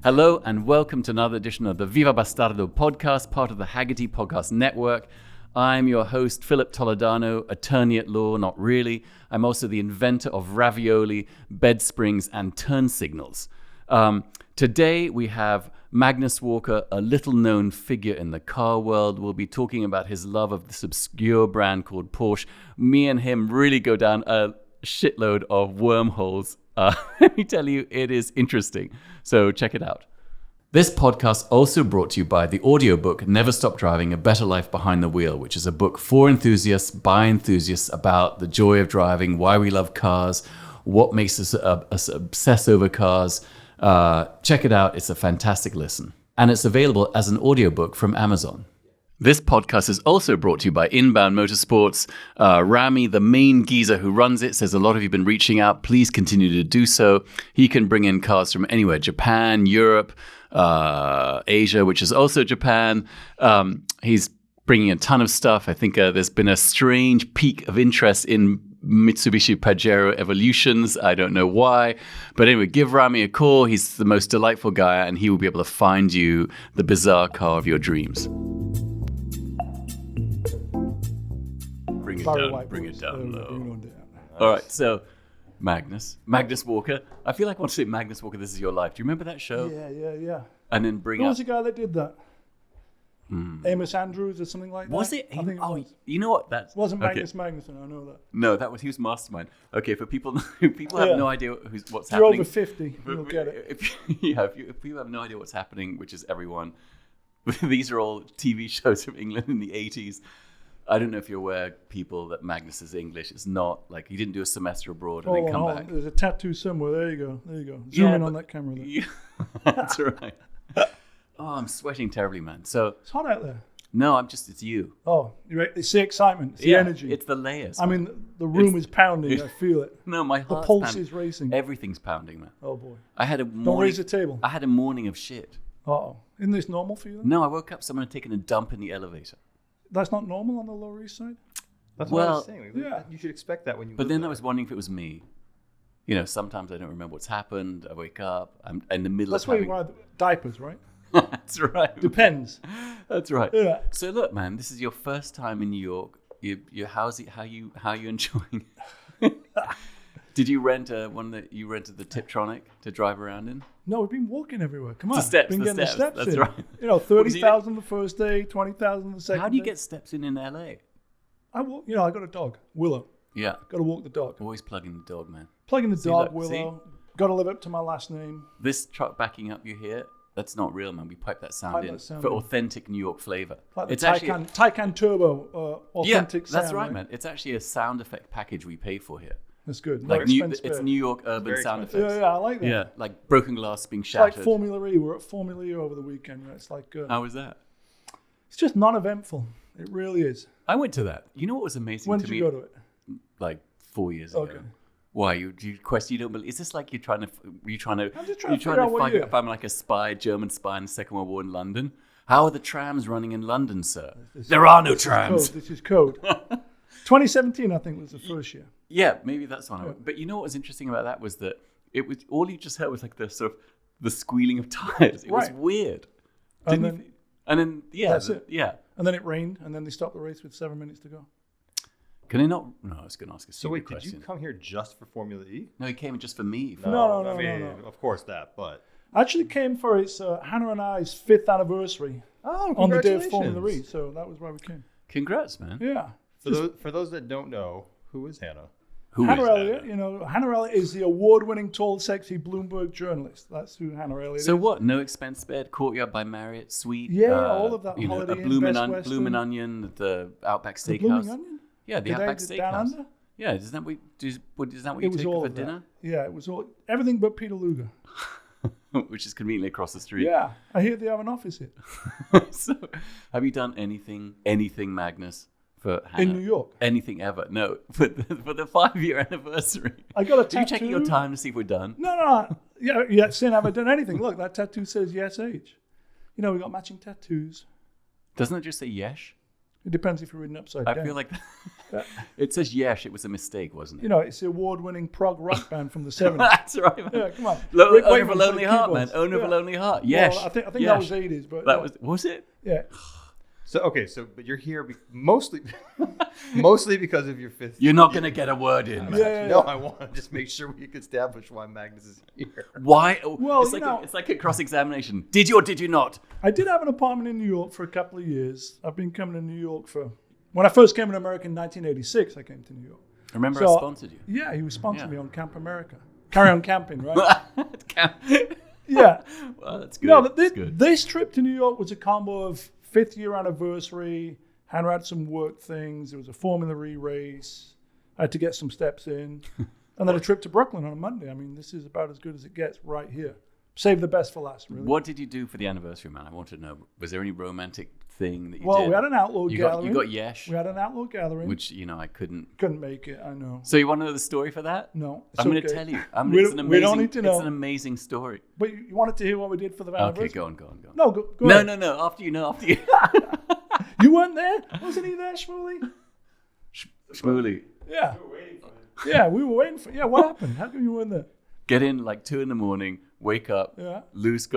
Hello and welcome to another edition of the Viva Bastardo podcast, part of the Hagerty podcast network. I'm your host, Philip Toledano, attorney at law, not really. I'm also the inventor of ravioli, bed springs, and turn signals. Today we have Magnus Walker, a little-known figure in the car world. We'll be talking about his love of this obscure brand called Porsche. Me and him really go down a shitload of wormholes. Let me tell you, it is interesting. So check it out. This podcast also brought to you by the audiobook Never Stop Driving, A Better Life Behind the Wheel, which is a book for enthusiasts, by enthusiasts, about the joy of driving, why we love cars, what makes us obsess over cars. Check it out. It's a fantastic listen. And it's available as an audiobook from Amazon. This podcast is also brought to you by Inbound Motorsports. Rami, the main geezer who runs it, says a lot of you have been reaching out. Please continue to do so. He can bring in cars from anywhere, Japan, Europe, Asia, which is also Japan. He's bringing a ton of stuff. I think there's been a strange peak of interest in Mitsubishi Pajero Evolutions. I don't know why. But anyway, give Rami a call. He's the most delightful guy, and he will be able to find you the bizarre car of your dreams. Bring it down low. All right, so Magnus Walker. I feel like I want to say Magnus Walker, This Is Your Life. Do you remember that show? Yeah. And then Who was the guy that did that? Amos Andrews or something like that? Was it? I think it was. You know what? That wasn't Magnus Magnuson, I know that. No, he was Mastermind. Okay, for people have no idea what's You're happening. Over 50, you'll get it. If people have no idea what's happening, which is everyone, these are all TV shows from England in the 80s. I don't know if you're aware, people, that Magnus is English. It's not like he didn't do a semester abroad and then come back. There's a tattoo somewhere. There you go. Zoom in on that camera. That's right. Oh, I'm sweating terribly, man. So it's hot out there. No, it's you. Oh, you're right. It's the excitement. It's the energy. It's the layers. I mean, the room is pounding. I feel it. No, my heart. The pulse is racing. Everything's pounding, man. Oh boy. Don't raise the table. I had a morning of shit. Uh-oh. Isn't this normal for you then? No, I woke up, someone had taken a dump in the elevator. That's not normal on the Lower East Side? That's what I was saying. Yeah. You should expect that when you But then there. I was wondering if it was me. You know, sometimes I don't remember what's happened. I wake up, I'm in the middle That's of why you wear diapers, right? That's right. Depends. That's right. Yeah. So look, man, this is your first time in New York. How you enjoying it? Did you rent one that you rented the Tiptronic to drive around in? No, we've been walking everywhere. Come on. The steps. The steps That's in. right. 30,000 the first day, 20,000 the second day. How do you get steps in LA? I walk. I got a dog, Willow. Yeah. Got to walk the dog. Always plugging the dog, man. Plugging the dog, look, Willow. Got to live up to my last name. This truck backing up you hear, that's not real, man. We pipe that sound in for in. authentic New York flavor. Like it's Taycan Turbo, authentic sound. That's right, man. It's actually a sound effect package we pay for here. That's good. It's New York urban sound effects. Yeah, I like that. Yeah, like broken glass being shattered. It's like Formula E. We're at Formula E over the weekend. It's like... How was that? It's just non-eventful. It really is. I went to that. You know what was amazing to me? When did you go to it? Like 4 years ago. Okay. Why? You don't believe? Is this like you're trying to find out if I'm like a spy, German spy in the Second World War in London? How are the trams running in London, sir? There are no trams. This is code. 2017, I think, was the first year. Yeah, maybe that's one. Yeah. But you know what was interesting about that was that it was all you just heard was like the sort of the squealing of tires. It was weird. And then that's it. Yeah. And then it rained, and then they stopped the race with 7 minutes to go. Can I not? No, I was going to ask a stupid question. Did you come here just for Formula E? No, he came just for me. No. Of course that, but... I actually came for Hannah and I's 5th anniversary on the day of Formula E, so that was why we came. Congrats, man. Yeah. For those that don't know, who is Hannah? Hannah Elliott, Hannah Elliott is the award-winning, tall, sexy Bloomberg journalist. That's who Hannah Elliott is. So what? No expense spared, Courtyard by Marriott, suite. Yeah, all of that. Holiday a bloomin' onion at the Outback Steakhouse. The Blooming Onion? Yeah, the Outback Steakhouse. Down under? Yeah, isn't that what you take for dinner? Yeah, it was all everything but Peter Luger. Which is conveniently across the street. Yeah, I hear they have an office here. So, have you done anything, Magnus? For Hannah? In New York? Anything ever? No, for the 5-year anniversary. I got a tattoo. Are you checking your time to see if we're done? No. Yeah, saying I haven't done anything. Look, that tattoo says Yes Age. We got matching tattoos. Doesn't it just say Yesh? It depends if you're reading upside down. I feel like it says Yesh. It was a mistake, wasn't it? You know, it's the award-winning prog rock band from the 70s. That's right, man. Yeah, come on. Owner of a Lonely Heart, man. Owner of a Lonely Heart. Yesh. Well, I think Yesh. that was 80s, but That was it? Yeah. So but you're here mostly because of your fifth. You're not going to get a word in, man. Yeah. No, I want to just make sure we can establish why Magnus is here. Why? Well, it's like a cross-examination. Did you or did you not? I did have an apartment in New York for a couple of years. I've been coming to New York when I first came to America in 1986, I came to New York. I remember I sponsored you. Yeah, he was sponsoring me on Camp America. Carry on camping, right? Yeah. Well, that's good. No, That's good. this trip to New York was a combo of 5th year anniversary. Hannah had some work things. There was a Formula E race. I had to get some steps in. And then a trip to Brooklyn on a Monday. I mean, this is about as good as it gets right here. Save the best for last, really. What did you do for the anniversary, man? I want to know. Was there any romantic thing that you did? Well, we had an outlaw gathering. You got Yesh. We had an outlaw gathering. Which, I couldn't. Couldn't make it, I know. So you want to know the story for that? No. I'm going to tell you. We don't need to know. It's an amazing story. But you wanted to hear what we did for the anniversary? Okay, go on. No, go ahead. No. After you. You weren't there? Wasn't he there, Shmuley? Shmuley. Yeah. We were waiting for him. Yeah, we were waiting for him. Yeah, what happened? How come you weren't there? Get in like 2 a.m, wake up. Yeah. Luce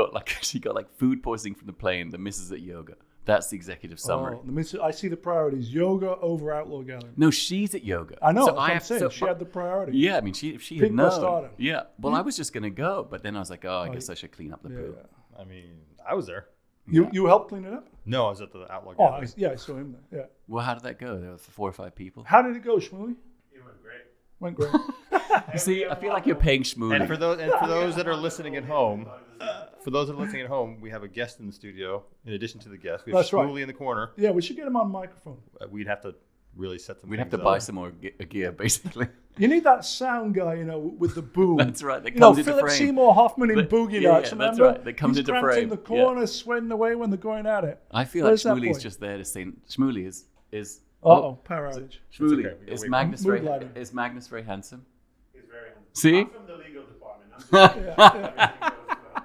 she got like food poisoning from the plane. The missus at yoga. That's the executive summary. I see the priorities. Yoga over outlaw gathering. No, she's at yoga. I know. That's what I'm saying. She had the priority. Yeah, I mean, she had Pink known. Bastardo. Yeah. Well, I was just going to go, but then I was like, I guess I should clean up the poo. I mean, I was there. You helped clean it up? No, I was at the Outlaw. Oh, I saw him there. Yeah. Well, how did that go? There were 4 or 5 people. How did it go, Shmuley? It went great. Went great. You see, I feel like you're paying Shmuley. And for those that are listening at home, we have a guest in the studio. In addition to the guest, we have That's right. Shmuley in the corner. Yeah, we should get him on microphone. We'd have to really set some. We'd have things to buy up. some more gear, basically. You need that sound guy, with the boom. That's right. That comes into Philip frame. Seymour Hoffman in Boogie Nights. That's Remember? right. That comes He's into cramped frame. in the corner, sweating away when they're going at it. I feel Where's like that Shmuley's boy? just there to say Shmuley is. Power outage. Shmuley, okay. is Wait. Magnus Mood lighting. very handsome? He's very handsome. See? I'm from the legal department. I'm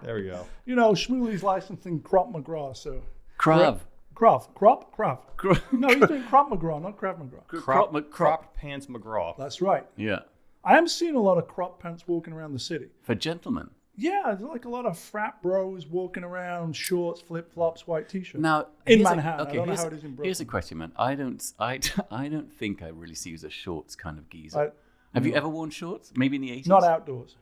There we go. Shmuley's licensing Crop McGraw, so. Krav. Crop. No, he's doing Crop McGraw, not Krav McGraw. Cropped Pants McGraw. That's right. Yeah. I am seeing a lot of crop pants walking around the city. For gentlemen. Yeah, there's like a lot of frat bros walking around, shorts, flip-flops, white t-shirts. Now in here's Manhattan. I don't know how it is in Brooklyn. Here's a question, man. I don't think I really see you as a shorts kind of geezer. Have you ever worn shorts? Maybe in the 80s? Not outdoors.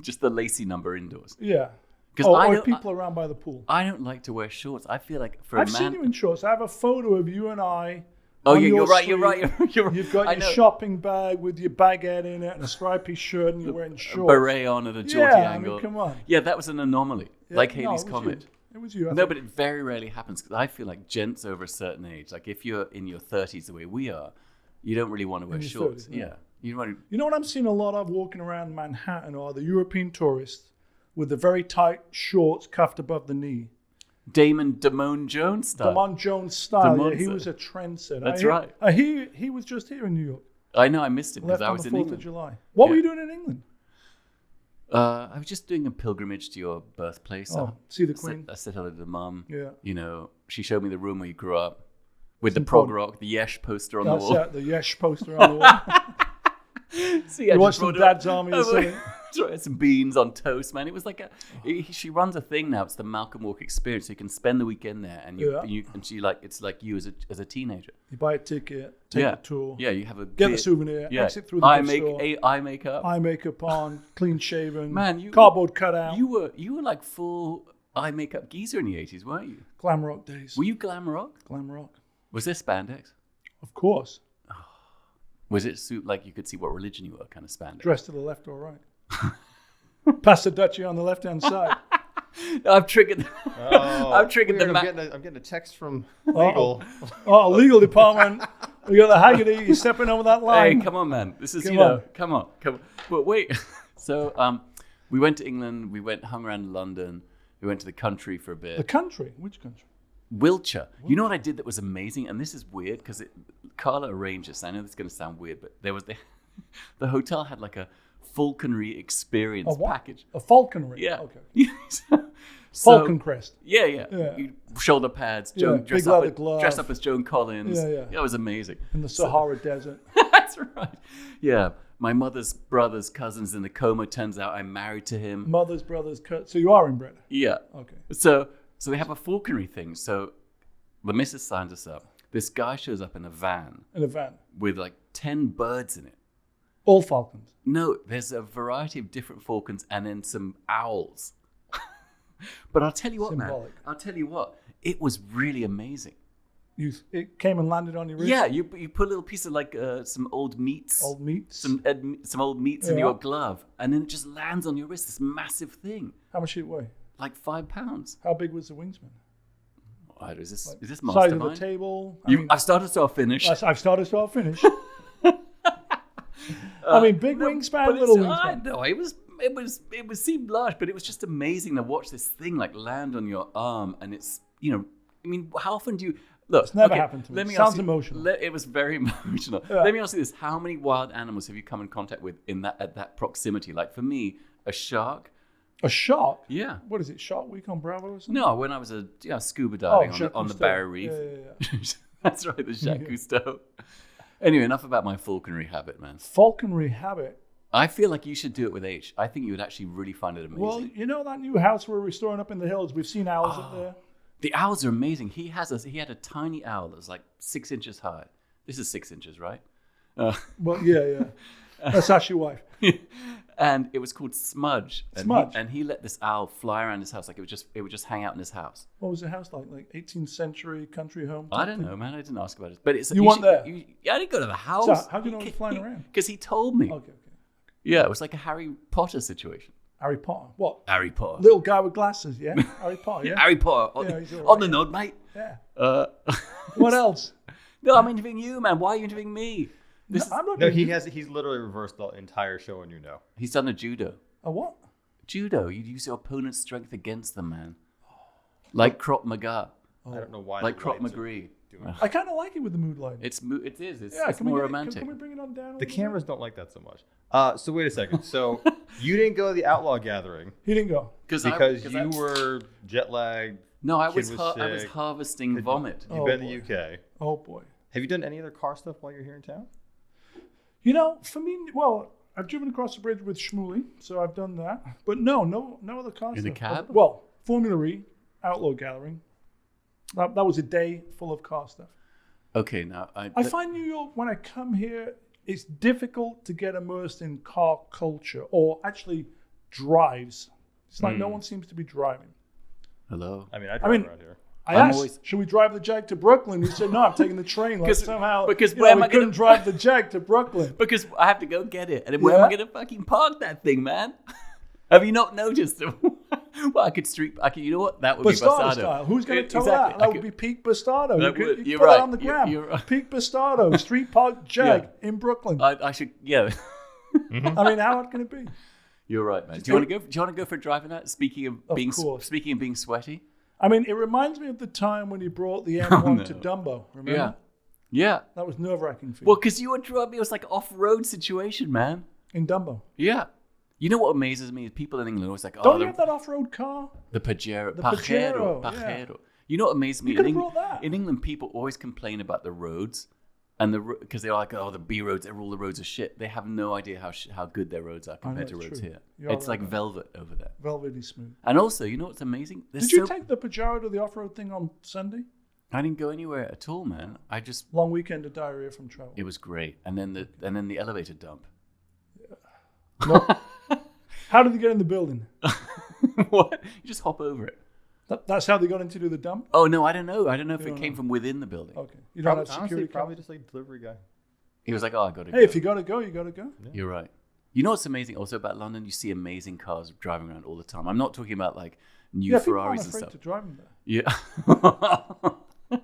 Just the lacy number indoors. Yeah. Because or people around by the pool. I don't like to wear shorts. I feel like for I've a man. seen you in shorts. I have a photo of you and I. Oh on yeah, your you're right. street. You're right. You've got your shopping bag with your baguette in it and a stripy shirt, and you're wearing shorts. Beret on at a jaunty angle. I mean, come on. Yeah, that was an anomaly, like No, Halley's it was Comet. It was you. I No, think. but it very rarely happens because I feel like gents over a certain age, like if you're in your 30s the way we are, you don't really want to wear your shorts. 30s, Yeah. You want to. You know what I'm seeing a lot of walking around Manhattan are the European tourists with the very tight shorts cuffed above the knee. Damon Jones style. Damon Jones style. Yeah, he Demonza. was a trendsetter. That's right. He was just here in New York. I know, I missed it because Left I on was the in 4th England. of July. What were Yeah. you doing in England? I was just doing a pilgrimage to your birthplace. See the Queen. I said hello to mum. Yeah. She showed me the room where you grew up with the prog rock, the Yesh poster on the wall. That's the Yesh poster on the wall. See, I You watched just some brought Dad's up- Army or something? Some beans on toast, man. It was like she runs a thing now. It's the Malcolm Walker experience. So you can spend the weekend there, and it's like you as a teenager. You buy a ticket, take a tour, Yeah, you have a get the souvenir, Yeah, exit through the gift store, eye makeup. eye makeup on, clean shaven, Man, cardboard cutout. You were like full eye makeup geezer in the 80s, weren't you? Glam rock days. Were you glam rock? Glam rock. Was there spandex? Of course. Was it suit like you could see what religion you were, kind of spandex? Dress to the left or right. Pass the duchy on the left-hand side. I've triggered. I've triggered Weird, the. I'm getting a text from legal. Oh, legal department. We got the Hagerty. You're stepping over that line. Hey, come on, man. This is Come on. Come on. But wait. So we went to England. We hung around London. We went to the country for a bit. The country? Which country? Wiltshire. You know what I did that was amazing, and this is weird because Carla arranged this. I know this is going to sound weird, but there was the hotel had like a falconry experience A what? package. A falconry. Yeah. Okay. So- Falcon crest. Yeah. Yeah. You- shoulder pads, Yeah, dress big leather glove. dressed up as Joan Collins. Yeah. It was amazing. In the Sahara Desert. That's right. Yeah. My mother's brother's cousin's in the coma. Turns out I'm married to him. Mother's brother's cut. So you are inbred. Yeah. Okay. So they have a falconry thing. So the missus signs us up. This guy shows up in a van In a van. with like 10 birds in it. All falcons. No, there's a variety of different falcons and then some owls. But I'll tell you what, Symbolic. man. I'll tell you what. It was really amazing. It came and landed on your wrist. Yeah, you put a little piece of like some old meats. Old meats. Some old meats in Yeah. your glove. And then it just lands on your wrist, this massive thing. How much did it weigh? Like 5 pounds. How big was the wingspan? Is this Size of the mastermind? table. I've started so I'll finish. I've started, so I'll finish. I mean, big wingspan, But little I wingspan. know it was seemed large, but it was just amazing to watch this thing like land on your arm, and it's I mean, how often do you look? It's never happened to me. Let me Sounds ask you- emotional. It was very emotional. Yeah. Let me ask you this: how many wild animals have you come in contact with at that proximity? Like for me, a shark. A shark? Yeah. What is it? Shark Week on Bravo or something? No, when I was scuba diving Jacques on the Cousteau. Barrier Reef. Yeah. That's right, the Jacques Cousteau. Anyway, enough about my falconry habit, man. Falconry habit. I feel like you should do it with H. I think you would actually really find it amazing. Well, you know that new house we're restoring up in the hills? We've seen owls up there. The owls are amazing. He had a tiny owl that was like 6 inches high. This is 6 inches, right? Well, yeah. That's actually wife. And it was called Smudge. And Smudge. And he let this owl fly around his house like it would just hang out in his house. What was the house like? Like 18th century country home? I don't know, man. I didn't ask about it. But it's You weren't there? I didn't go to the house. So how do you know he was flying around? Because he told me. Okay. Yeah, it was like a Harry Potter situation. Harry Potter. What? Harry Potter. Little guy with glasses, yeah? Harry Potter, yeah? Harry Potter. he's all On right. the nod, mate. Yeah. What else? No, I'm interviewing you, man. Why are you interviewing me? I'm not No, doing he's literally reversed the entire show, and He's done a judo. A what? Judo. You use your opponent's strength against them, man. Like Krav Maga. I don't know why. Like the Krav lights are McGree. doing I kind of like it with the mood lighting. It is. It's can we more get it- romantic. Can we bring it on down? a The little cameras don't like that so much. So wait a second. So you didn't go to the Outlaw gathering bit? He didn't go. because you were jet lagged. No, I kid was was I was sick. harvesting vomit. You've Oh, been boy. to the UK. Oh, boy. Have you done any other car stuff while you're here in town? You know, for me, well, I've driven across the bridge with Shmuley, so I've done that. But no other cars. In the cab? Well, Formula E, Outlaw Gathering. That was a day full of car stuff. Okay, now I find New York, when I come here, it's difficult to get immersed in car culture or actually drives. It's like no one seems to be driving. hello. I mean, I drive around here. I I'm asked, always- should we drive the Jag to Brooklyn? He said, no, I'm taking the train. Like somehow, because you where know, am we I gonna- couldn't drive the Jag to Brooklyn. Because I have to go get it, and then where am I Yeah. gonna fucking park that thing, man? Have you not noticed? Well, I could. You know what? That would be Bastardo Bastardo style. Who's going to tow Exactly. that? That would be peak Bastardo. That You would- could you're put right. it on the gram. You're right. Peak Bastardo, street park Jag in Brooklyn. I should. Yeah, I mean, how hard can it be? you're right, man. Do you want to go? Do you want to go for a drive in that? Speaking of being course. sweaty. I mean, it reminds me of the time when you brought the M1 to Dumbo. Remember? Yeah. That was nerve-wracking for you. Well, because you were driving, it was like off-road situation, man. In Dumbo. Yeah. You know what amazes me is people in England are always like, Don't you have that off-road car? the Pajero. The Pajero. Pajero, yeah. You know what amazes me? You could've brought that. In England, people always complain about the roads. And because they're like, oh, the B roads, all the roads are shit. They have no idea how good their roads are compared to it's roads true. here. You're It's right like velvet over there. Velvety smooth. And also, you know what's amazing? Did you take the Pajero to the off-road thing on Sunday? I didn't go anywhere at all, man. I just Long weekend of diarrhea from travel. it was great. And then the elevator dump. How did they get in the building? What? You just hop over it. That's how they got in to do the dump? Oh no, I don't know. I don't know if it came from within the building. Okay. You don't have Honestly, security probably cars? just like delivery guy. He was like, oh, I got to go. Hey, if you got to go, you got to go. You're right. You know what's amazing also about London? You see amazing cars driving around all the time. I'm not talking about like new Yeah, people aren't Ferraris and afraid stuff. to drive them there. Yeah.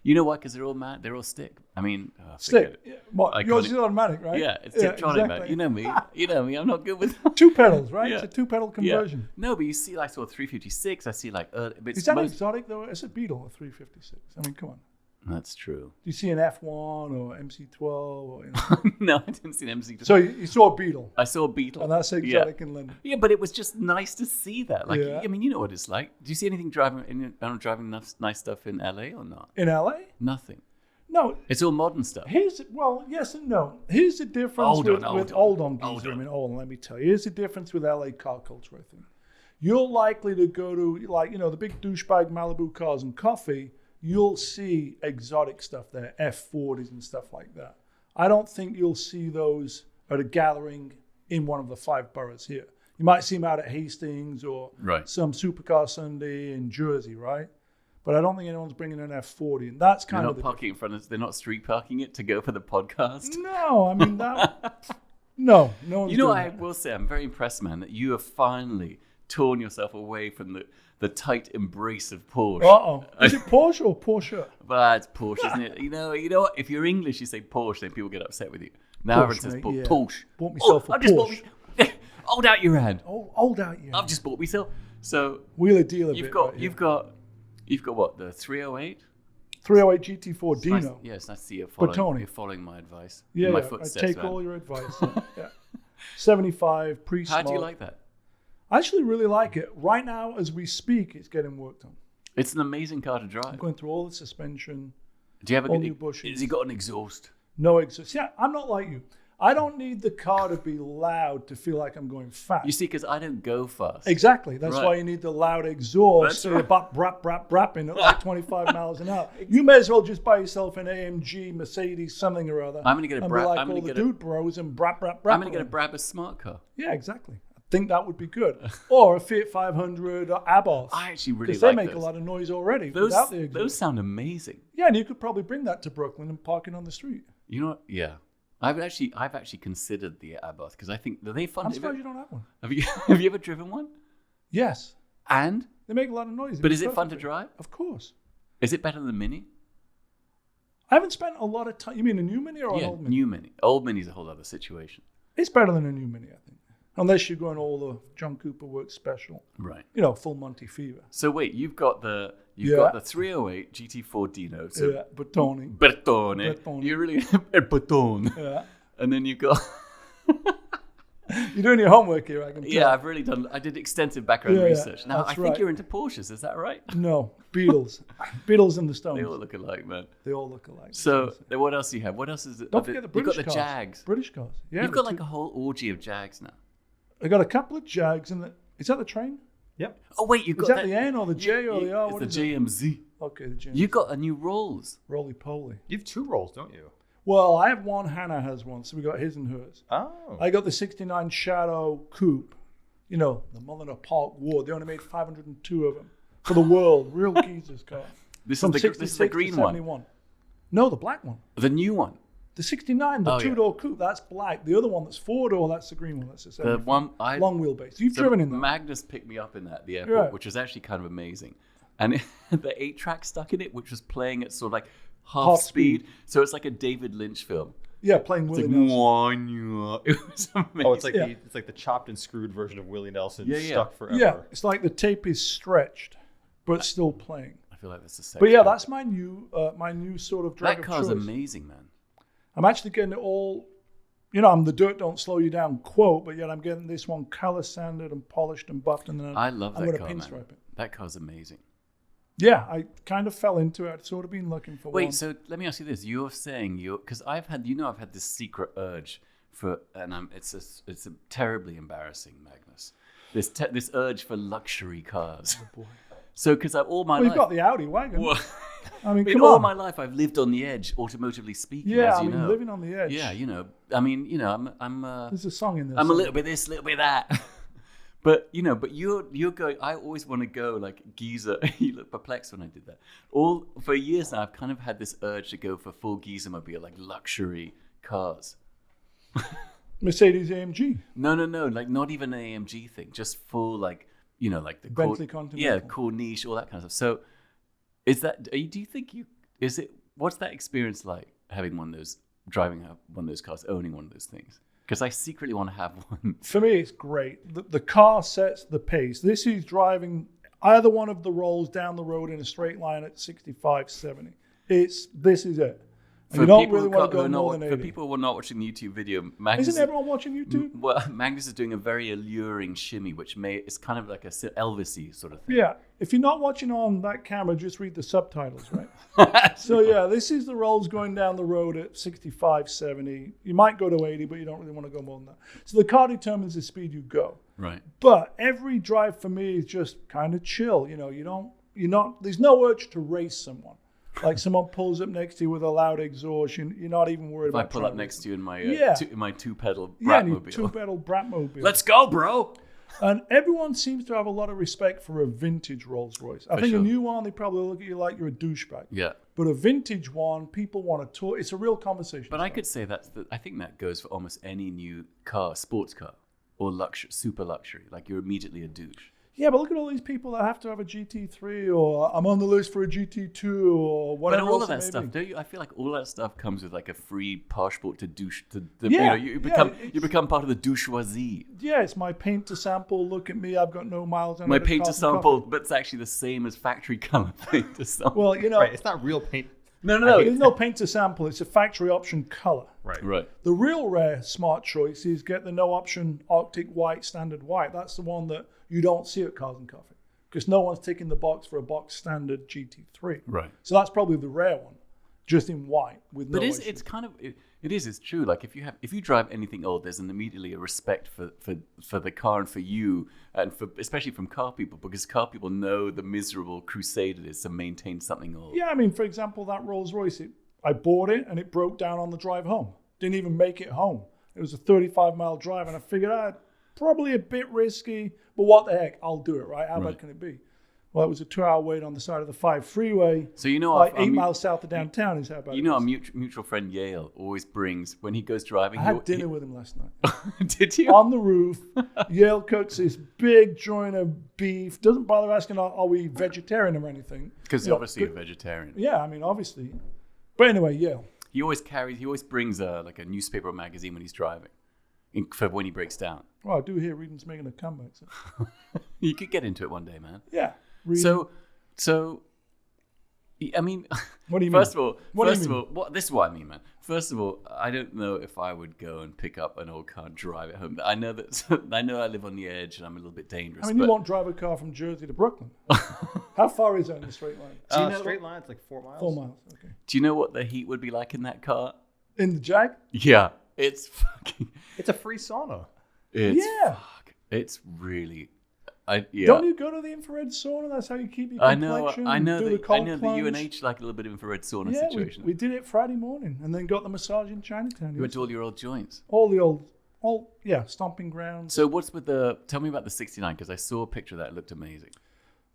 You know why? Because they're all mad. They're all stick. I mean, forget Stick. it. Yeah. What? Iconic. Yours is automatic, right? Yeah, it's Tiptronic, man. exactly. You know me. You know me. I'm not good with. Two pedals, right? Yeah. It's a two-pedal Yeah. conversion. No, but you see, like, sort of 356. I see, like, but Is it's that most. exotic, though? It's a Beetle, a 356. I mean, come on. That's true. Do you see an F1 or MC12? Or, you know? No, I didn't see an MC. So you saw a Beetle. I saw a Beetle. And that's exotic in London. Yeah, but it was just nice to see that. Like, Yeah. I mean, you know what it's like. Do you see anything driving nice stuff in LA or not? In LA? Nothing. No. It's all modern stuff. Yes and no. Here's the difference hold on, geezer. I mean, let me tell you. Here's the difference with LA car culture, I think. You're likely to go to, like, you know, the big douchebag Malibu cars and coffee. You'll see exotic stuff there, F40s and stuff like that. I don't think you'll see those at a gathering in one of the 5 boroughs here. You might see them out at Hastings or some supercar Sunday in Jersey, right? But I don't think anyone's bringing an F40, and that's kind of parking in front of. They're not street parking it to go for the podcast. No, I mean that. no one's You know, doing I that. will say, I'm very impressed, man, that you have finally torn yourself away from the tight embrace of Porsche. Is it Porsche or Porsche? But it's Porsche, isn't it? You know what? If you're English, you say Porsche, then people get upset with you. Now everyone says mate, Porsche. Bought myself a I just Porsche. hold out your hand. Hold out your I've just bought myself. So wheeler dealer. you've got what, the 308? 308 GT4 Dino. Nice, yeah, it's nice to see you following, Bertone. following my advice. Yeah, my I footsteps, take man. all your advice. Yeah. 75 pre-smoke. How do you like that? I actually really like it. Right now, as we speak, it's getting worked on. It's an amazing car to I'm drive. going through all the suspension. Do you have all new bushings. Has he got an exhaust? No exhaust. Yeah, I'm not like you. I don't need the car to be loud to feel like I'm going fast. You see, because I don't go fast. Exactly. That's Right. why you need the loud exhaust. That's So you're brapping at like 25 miles an hour. You may as well just buy yourself an AMG, Mercedes, something or other. I'm gonna get a and Brab- be like I'm gonna all get the a- dude bros and brap. I'm going to get a Brabus smart car. Yeah, exactly. I think that would be good. Or a Fiat 500 or Abarth. I actually really Because like they make those. a lot of noise already Those, without the exhaust. those sound amazing. Yeah, and you could probably bring that to Brooklyn and park it on the street. You know what? Yeah. I've actually considered the Abarth because I think are they fun. I'm surprised you don't have one. Have you ever driven one? Yes. And They make a lot of noise. but is it fun to drive? Of course. Is it better than the Mini? I haven't spent a lot of time. You mean a new Mini or an old Mini? new Mini. Old Mini's a whole other situation. It's better than a new Mini, I think. Unless you're going all the John Cooper Works special. Right. You know, full Monty Fever. So wait, you've got the 308 GT4 Dino. So Yeah, Bertone. Bertone. You really Bertone. Yeah. And then you've got You're doing your homework here, I can tell. yeah, I did extensive background Yeah, yeah, research. Now I that's think right. you're into Porsches, is that right? No, Beatles. Beatles and the Stones. They all look alike, man. They all look alike. So then what else do you have? What else is it? Don't forget the You've British got the cars. Jags. British cars. Yeah. You've got like a whole orgy of Jags now. I got a couple of Jags and is that the train? Yep. Oh wait, you've Is got that the N or the J or the R? It's What the is it? JMZ. Okay, the J. You got a new Rolls. Roly poly. You have 2 rolls, don't you? Well, I have one. Hannah has one, so we got his and hers. Oh. I got the '69 Shadow Coupe. You know, the Mulliner Park War. They only made 502 of them for the world. Real geezer's car. This From is the 66 the to green one. 71. No, the black one. The new one. The '69, the Oh, yeah. two-door coupe. That's black. The other one that's four-door. That's the green one. That's the The 75. one I Long wheelbase. You've so driven in that. Magnus picked me up in that at the airport, Yeah. which was actually kind of amazing. And the 8-track stuck in it, which was playing at sort of like half Half speed. speed. So it's like a David Lynch film. Yeah, playing It's Willie like, Nelson. it was amazing. Oh, it's like Yeah. it's like the chopped and screwed version of Willie Nelson Yeah, yeah. stuck forever. Yeah, it's like the tape is stretched, but still playing. I feel like that's a sex But yeah, joke. that's my new sort of drag that of car's choice. amazing, man. I'm actually getting it all. You know, I'm the dirt don't slow you down quote, but yet I'm getting this one color sanded and polished and buffed, and then I love I'm that going to car, man. pinstripe it. That car's amazing. Yeah, I kind of fell into it. I'd sort of been looking for Wait, one. so let me ask you this: you're saying because I've had this secret urge for, and it's a terribly embarrassing, Magnus. This urge for luxury cars. Oh, boy. So because all my Well, life, you've got the Audi wagon. Well, I mean, in come all on. my life, I've lived on the edge, automotively speaking. Yeah, as I you mean, know. living on the edge. Yeah, you know. I mean, you know, I'm There's a song in there. I'm a little bit this, a little bit that. But you know, you're going. I always want to go like geezer. You look perplexed when I did that. All for years now, I've kind of had this urge to go for full geezer mobile, like luxury cars. Mercedes AMG. No, like not even an AMG thing, just full like like the Bentley core, Continental. yeah, Corniche, all that kind of stuff. So, is that? Do you think is it? What's that experience like having driving one of those cars, owning one of those things? Because I secretly want to have one. For me, it's great. The car sets the pace. This is driving either one of the rolls down the road in a straight line at 65, 70. This is it. And For you don't people really who want to can't- go who are more not, than for 80. people who are not watching the YouTube video, Magnus. Isn't everyone watching YouTube? Well, Magnus is doing a very alluring shimmy, which it's kind of like a Elvis-y sort of thing. Yeah. If you're not watching on that camera, just read the subtitles, right? So yeah, this is the rolls going down the road at 65, 70. You might go to 80, but you don't really want to go more than that. So the car determines the speed you go. Right. But every drive for me is just kind of chill. There's no urge to race someone. Like someone pulls up next to you with a loud exhaust, you're not even worried If about I pull trying up to next to you in my Yeah. in my two-pedal Yeah, and Bratmobile. two-pedal Bratmobile. Let's go, bro. And everyone seems to have a lot of respect for a vintage Rolls Royce. I For think sure. a new one, they probably look at you like you're a douchebag. Yeah. But a vintage one, people want to talk. It's a real conversation. But I could say I think that goes for almost any new car, sports car, or super luxury. Like you're immediately a douche. Yeah, but look at all these people that have to have a GT3 or I'm on the list for a GT2 or But whatever all else of that it may stuff, be. don't you? I feel like all that stuff comes with like a free passport to douche. Yeah, you yeah, become part of the douchoisie. Yeah, it's my paint to sample. Look at me, I've got no miles on My it. paint to Carbon copy. sample, but it's actually the same as factory color paint to sample. Well, Right, it's not real paint. no. there's no paint to sample. It's a factory option color. Right. The real rare smart choice is get the no option Arctic white, standard white. That's the one that you don't see at Cars and Coffee because no one's ticking the box for a box standard GT3. Right. So that's probably the rare one, just in white with no But issue. it's kind of it's true. Like if you drive anything old, there's immediately a respect for the car and for you, and for especially from car people, because car people know the miserable crusade it is to maintain something old. Yeah, I mean, for example, that Rolls Royce, I bought it and it broke down on the drive home. Didn't even make it home. It was a 35-mile drive, and I figured, probably a bit risky, but what the heck, I'll do it, right? How bad can it be? Well, it was a 2-hour wait on the side of the 5 freeway. So you know, like 8 miles south of downtown is how bad you it know, was. our mutual friend Yale always brings when he goes driving. I had dinner with him last night. Did you? On the roof, Yale cooks this big joint of beef. Doesn't bother asking, are we vegetarian or anything? Because obviously you're a vegetarian. Yeah, I mean, obviously. But anyway, Yale. He always brings like a newspaper or magazine when he's driving, for when he breaks down. Well, I do hear reading's making a comeback. So. You could get into it one day, man. Yeah. Reading. So, I mean, What do you first mean? of all, this is what I mean, man. First of all, I don't know if I would go and pick up an old car and drive it home. I know I live on the edge and I'm a little bit dangerous. I mean, you won't drive a car from Jersey to Brooklyn. How far is that in a straight line? Straight line's like 4 miles. 4 miles. Okay. Do you know what the heat would be like in that car? In the Jag? Yeah, it's fucking. It's a free sauna. It's Yeah. It's really. Yeah. Don't you go to the infrared sauna? That's how you keep your complexion. I know do the that cold the plunge. UNH like a little bit of infrared sauna Yeah, situation. we did it Friday morning and then got the massage in Chinatown. You went to all your old joints. All the old, stomping grounds. So what's with tell me about the 69, because I saw a picture of that. It looked amazing.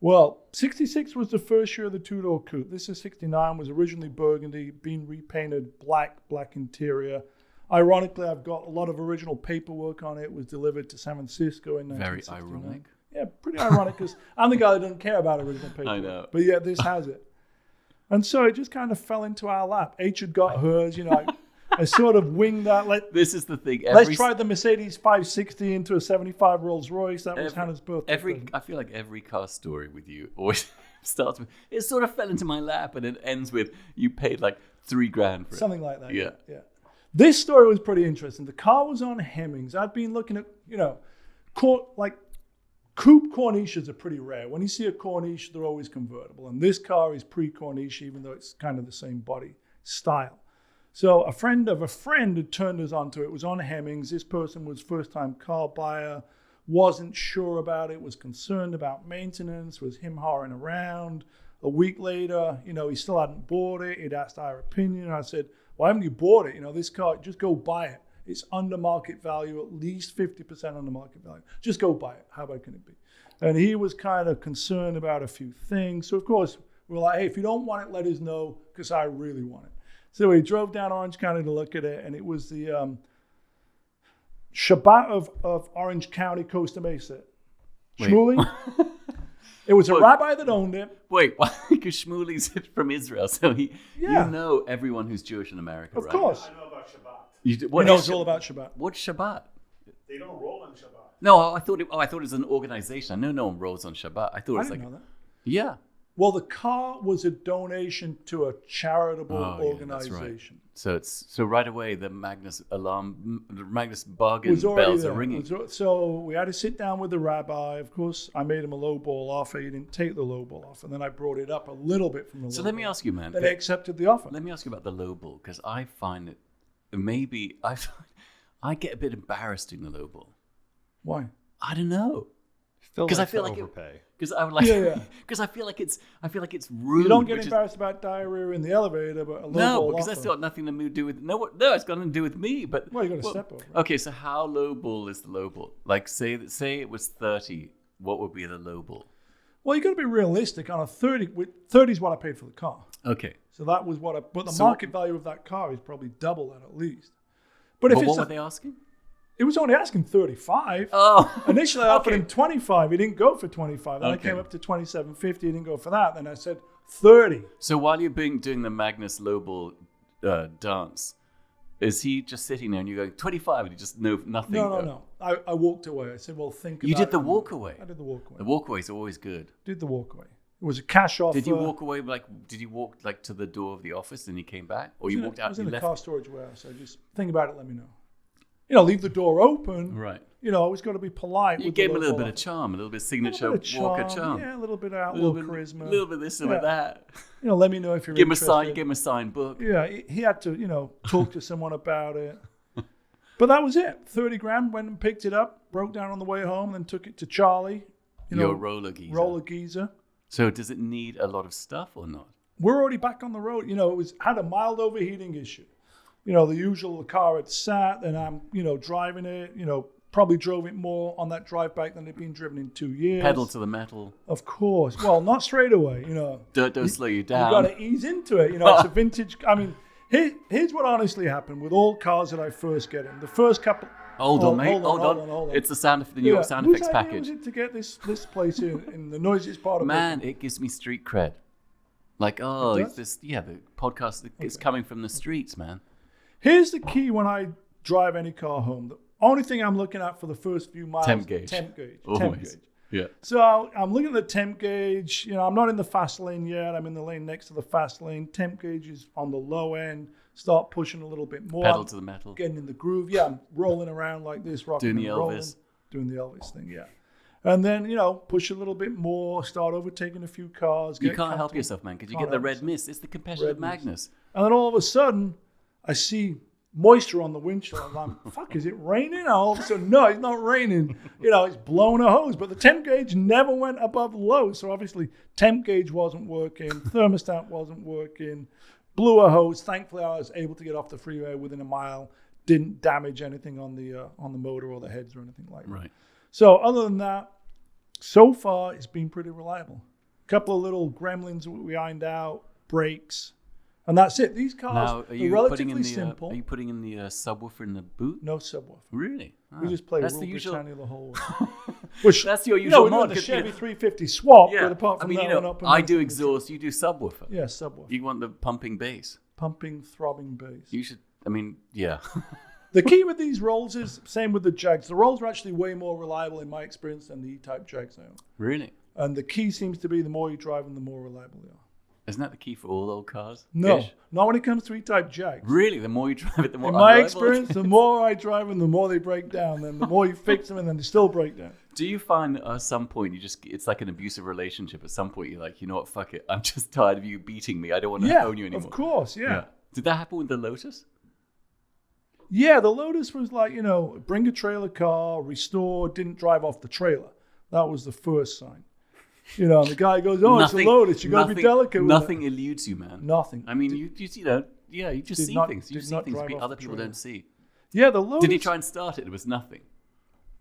Well, 66 was the first year of the two-door coupe. This is 69, was originally burgundy, been repainted black interior. Ironically, I've got a lot of original paperwork on it. It was delivered to San Francisco in Very 1969. ironic. Yeah, pretty ironic because I'm the guy that doesn't care about original paperwork. I know. But yeah, this has it. And so it just kind of fell into our lap. H had got hers, I sort of winged that. This is the thing. Let's try the Mercedes 560 into a 75 Rolls Royce. That was Hannah's birthday present. I feel like every car story with you always starts with, it sort of fell into my lap, and it ends with, you paid like $3,000 for it. Something like that. Yeah. Yeah. This story was pretty interesting. The car was on Hemmings. I'd been looking at, coupe Corniches are pretty rare. When you see a Corniche, they're always convertible. And this car is pre-Corniche, even though it's kind of the same body style. So a friend of a friend had turned us onto it. It was on Hemmings. This person was first-time car buyer, wasn't sure about it, was concerned about maintenance, was him-hawing around. A week later, he still hadn't bought it. He'd asked our opinion. I said, why haven't you bought it? This car, just go buy it. It's under market value, at least 50% under market value. Just go buy it. How bad can it be? And he was kind of concerned about a few things. So, of course, we were like, hey, if you don't want it, let us know, because I really want it. So we drove down Orange County to look at it, and it was the Shabbat of Orange County, Costa Mesa. Wait. Shmuley? It was a rabbi that owned it. Wait, why? Because Shmuley's from Israel, so you Yeah. know everyone who's Jewish in America, Of right? course. I know about Shabbat. He He knows all about Shabbat. What's Shabbat? They don't roll on Shabbat. No, I thought it was an organization. I know no one rolls on Shabbat. I thought it I was didn't like, know that. yeah. Well, the car was a donation to a charitable Oh, yeah, that's right. organization. So right away the Magnus bargain Was already bells there. are ringing. So we had to sit down with the rabbi. Of course, I made him a lowball offer. He didn't take the lowball offer. And then I brought it up a little bit from the So lowball. let me ask you, man. Then he accepted the offer. Let me ask you about the lowball, because I find it I get a bit embarrassed doing the lowball. Why? I don't know. Phil 'Cause I likes feel to like overpay. Because I would like, Yeah. because I feel like it's rude. You don't get which is- embarrassed about diarrhea in the elevator, but a lowball No, offer. because that's got nothing to do with it's got nothing to do with me. But Well, you got to step over it. Okay, so how lowball is the lowball? Like, say it was 30. What would be the lowball? Well, you got to be realistic. On a 30, 30 is what I paid for the car. Okay. So that was what but the So- market value of that car is probably double that at least. But if But it's what were they asking? it was only asking 35. Oh, Initially, I offered okay. him 25. He didn't go for 25. Then I Okay. came up to 27.50. He didn't go for that. Then I said 30. So while you're doing the Magnus lowball dance, is he just sitting there and you're going 25 and you just know nothing? No. I walked away. I said, well, think about You it. did the walk away. I did the walk away. The walkaway is always good. Did the walk away. It was a cash offer. Did you walk away did you walk like to the door of the office and you came back? Or you walked I out was and in you the left? car storage warehouse. So just think about it. Let me know. Leave the door open. Right. Always got to be polite. You with gave the him a little low bit of ball. charm, a little bit of A signature little bit of Walker charm. Yeah, a little bit of a outlaw little bit, charisma. a little bit of this, some of that. Let me know if you're Give him interested. a signed book. Yeah, he had to, talk to someone about it. But that was it. 30 grand, went and picked it up, broke down on the way home, then took it to Charlie. Your roller geezer. Roller geezer. So does it need a lot of stuff or not? We're already back on the road. It had a mild overheating issue. The usual, the car had sat, and I'm, driving it, probably drove it more on that drive back than it'd been driven in 2 years. Pedal to the metal. Of course. Well, not straight away, Don't slow you You down. got to ease into it. It's a vintage. I mean, here's what honestly happened with all cars that I first get in. The first couple. Hold on, mate. Hold on. It's the New York sound effects Whose idea package. was it to get this place in the noisiest part of Man, it gives me street cred. Like, It it's does? the podcast is coming from the streets, man. Here's the key when I drive any car home. The only thing I'm looking at for the first few miles. Temp gauge. Temp gauge. Always. Temp gauge. Yeah. So I'm looking at the temp gauge. I'm not in the fast lane yet. I'm in the lane next to the fast lane. Temp gauge is on the low end. Start pushing a little bit more. Pedal to the metal. Getting in the groove. Yeah, I'm rolling around like this, rocking Doing the and rolling. Elvis. Doing the Elvis thing, yeah. And then, push a little bit more, start overtaking a few cars. You get can't help comfortable. yourself, man, because you Can't get the help red yourself. mist. It's the competitive Red mist. Magnus. And then all of a sudden, I see moisture on the windshield. I'm like, fuck, is it raining? And all of a sudden, no, it's not raining. It's blowing a hose. But the temp gauge never went above low. So obviously, temp gauge wasn't working. Thermostat wasn't working. Blew a hose. Thankfully, I was able to get off the freeway within a mile. Didn't damage anything on the motor or the heads or anything like that. Right. So other than that, so far, it's been pretty reliable. A couple of little gremlins we ironed out, brakes, and that's it. These cars Now, are are you relatively putting in the simple. are you putting in the subwoofer in the boot? No subwoofer. Really? We just play That's Rule the usual. Britannia the whole way. Which, That's your usual we're doing mod, the 'cause, Chevy 350 swap, Yeah. but apart I from mean, that, we're not putting I do anything in the exhaust. You do subwoofer. Yeah, subwoofer. You want the pumping bass. Pumping, throbbing bass. You should. I mean, yeah. The key with these Rolls is, same with the Jags. The Rolls are actually way more reliable in my experience than the E-Type Jags I own. Really? And the key seems to be the more you drive them, the more reliable they are. Isn't that the key for all old cars? No, Ish? not when it comes to E-Type Jags. Really? The more you drive it, the more In my unreliable experience, it the is? more I drive them, the more they break down. Then the more you fix them, and then they still break down. Do you find that at some point it's like an abusive relationship? At some point, you're like, you know what? Fuck it. I'm just tired of you beating me. I don't want to Yeah, own you anymore. of course, yeah. Did that happen with the Lotus? Yeah, the Lotus was like, bring a trailer car, restore, didn't drive off the trailer. That was the first sign. And the guy goes, it's a Lotus. You got to be delicate with Nothing it. eludes you, man. Nothing. I mean, you just Did see not- things. You did see not things drive off other the people trailer. don't see. Yeah, the Lotus. Did he try and start it? It was nothing.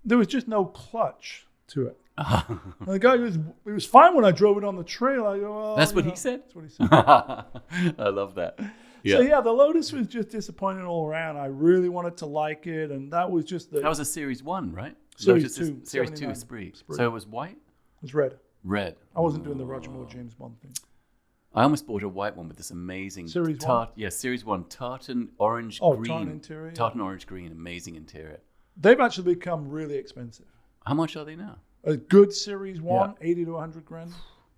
There was just no clutch to it. And the guy goes, it was fine when I drove it on the trailer. I go, well, That's what he said? That's what he said. I love that. Yeah. So yeah, the Lotus was just disappointing all around. I really wanted to like it, and that was just the. That was a Series 1, right? Series Lotus 2, is Series 2 79. Esprit. Esprit. So it was white? It was red. Red. I wasn't doing the Roger Moore James Bond thing. I almost bought a white one with this amazing Series 1? Yeah, Series 1 tartan orange Oh, green. tartan interior, yeah. Tartan orange green, amazing interior. They've actually become really expensive. How much are they now? A good Series 1, 80 to 100 grand.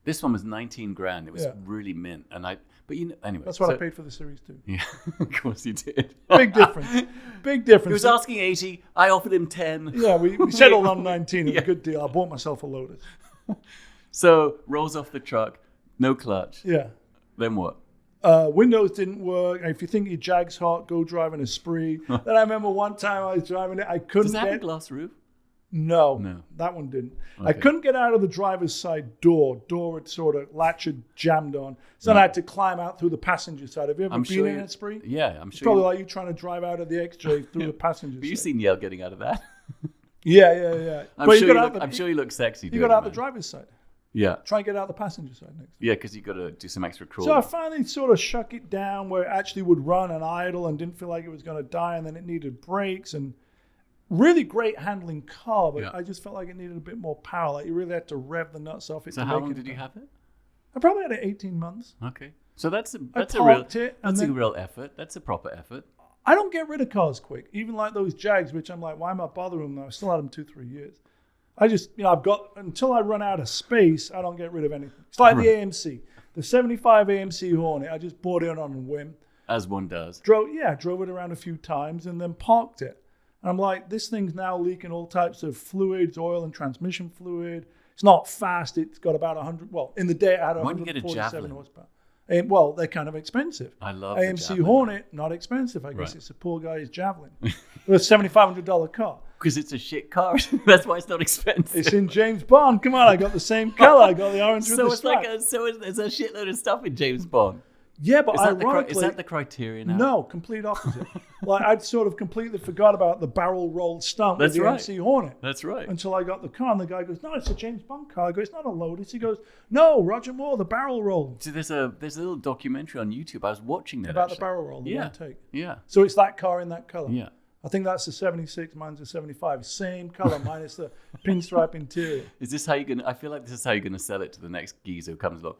This one was 19 grand. It was Yeah. really mint. But anyway. That's what I paid for the Series 2. Yeah, of course you did. Big difference. Big difference. He was asking 80. I offered him 10. Yeah, we settled on 19. It was a good deal. I bought myself a Lotus. So rolls off the truck, no clutch. Yeah. Then what? Windows didn't work. If you think your Jag's hot, go driving a Spree. Then I remember one time I was driving it. I couldn't Does that have a get... glass roof? No, that one didn't. I Okay. couldn't get out of the driver's side door. Door had sort of, latch had jammed on. So then I had to climb out through the passenger side. Have you ever been in a Spree? Yeah, I'm It's sure. probably like you trying to drive out of the XJ through the passenger But you've side. seen Yale getting out of that. Yeah. I'm sure you look sexy. You doing got out it, the man. driver's side. Yeah. Try and get out the passenger side next. Yeah, because you got to do some extra crawling. So I finally sort of shuck it down where it actually would run and idle and didn't feel like it was going to die, and then it needed brakes and really great handling car, but Yeah. I just felt like it needed a bit more power. Like you really had to rev the nuts off it. So to how make long it did you go. have it? I probably had it 18 months. Okay. So that's a I real parked it and that's a then- real effort. That's a proper effort. I don't get rid of cars quick, even like those Jags, which I'm like, why am I bothering them? I still had them 2-3 years. I just, I've got, until I run out of space, I don't get rid of anything. It's like the AMC, the 75 AMC Hornet. I just bought it on a whim. As one does. Drove it around a few times and then parked it. And I'm like, this thing's now leaking all types of fluids, oil and transmission fluid. It's not fast. It's got about 100, well, in the day it had Why don't you get a 147 Javelin? horsepower. Well, they're kind of expensive. I love the AMC Javelin. Hornet, not expensive. I guess Right. it's a poor guy's Javelin. It's a $7,500 car. Because it's a shit car. That's why it's not expensive. It's in James Bond. Come on, I got the same color. I got the orange with so the it's stripe. there's a shitload of stuff in James Bond. Yeah, but Is that, ironically, the criteria now? no, complete opposite. Like I'd sort of completely forgot about the barrel roll stunt That's with the right. MC Hornet. That's right. Until I got the car, and the guy goes, "No, it's a James Bond car." I go, "It's not a Lotus." He goes, "No, Roger Moore, the barrel roll." So there's a little documentary on YouTube. I was watching that About the actually. barrel roll, the Yeah. one take. Yeah. So it's that car in that color. Yeah. I think that's the 76, mine's the 75. Same color, minus the pinstripe interior. Is this how you're gonna? I feel like this is how you're gonna sell it to the next geezer who comes along.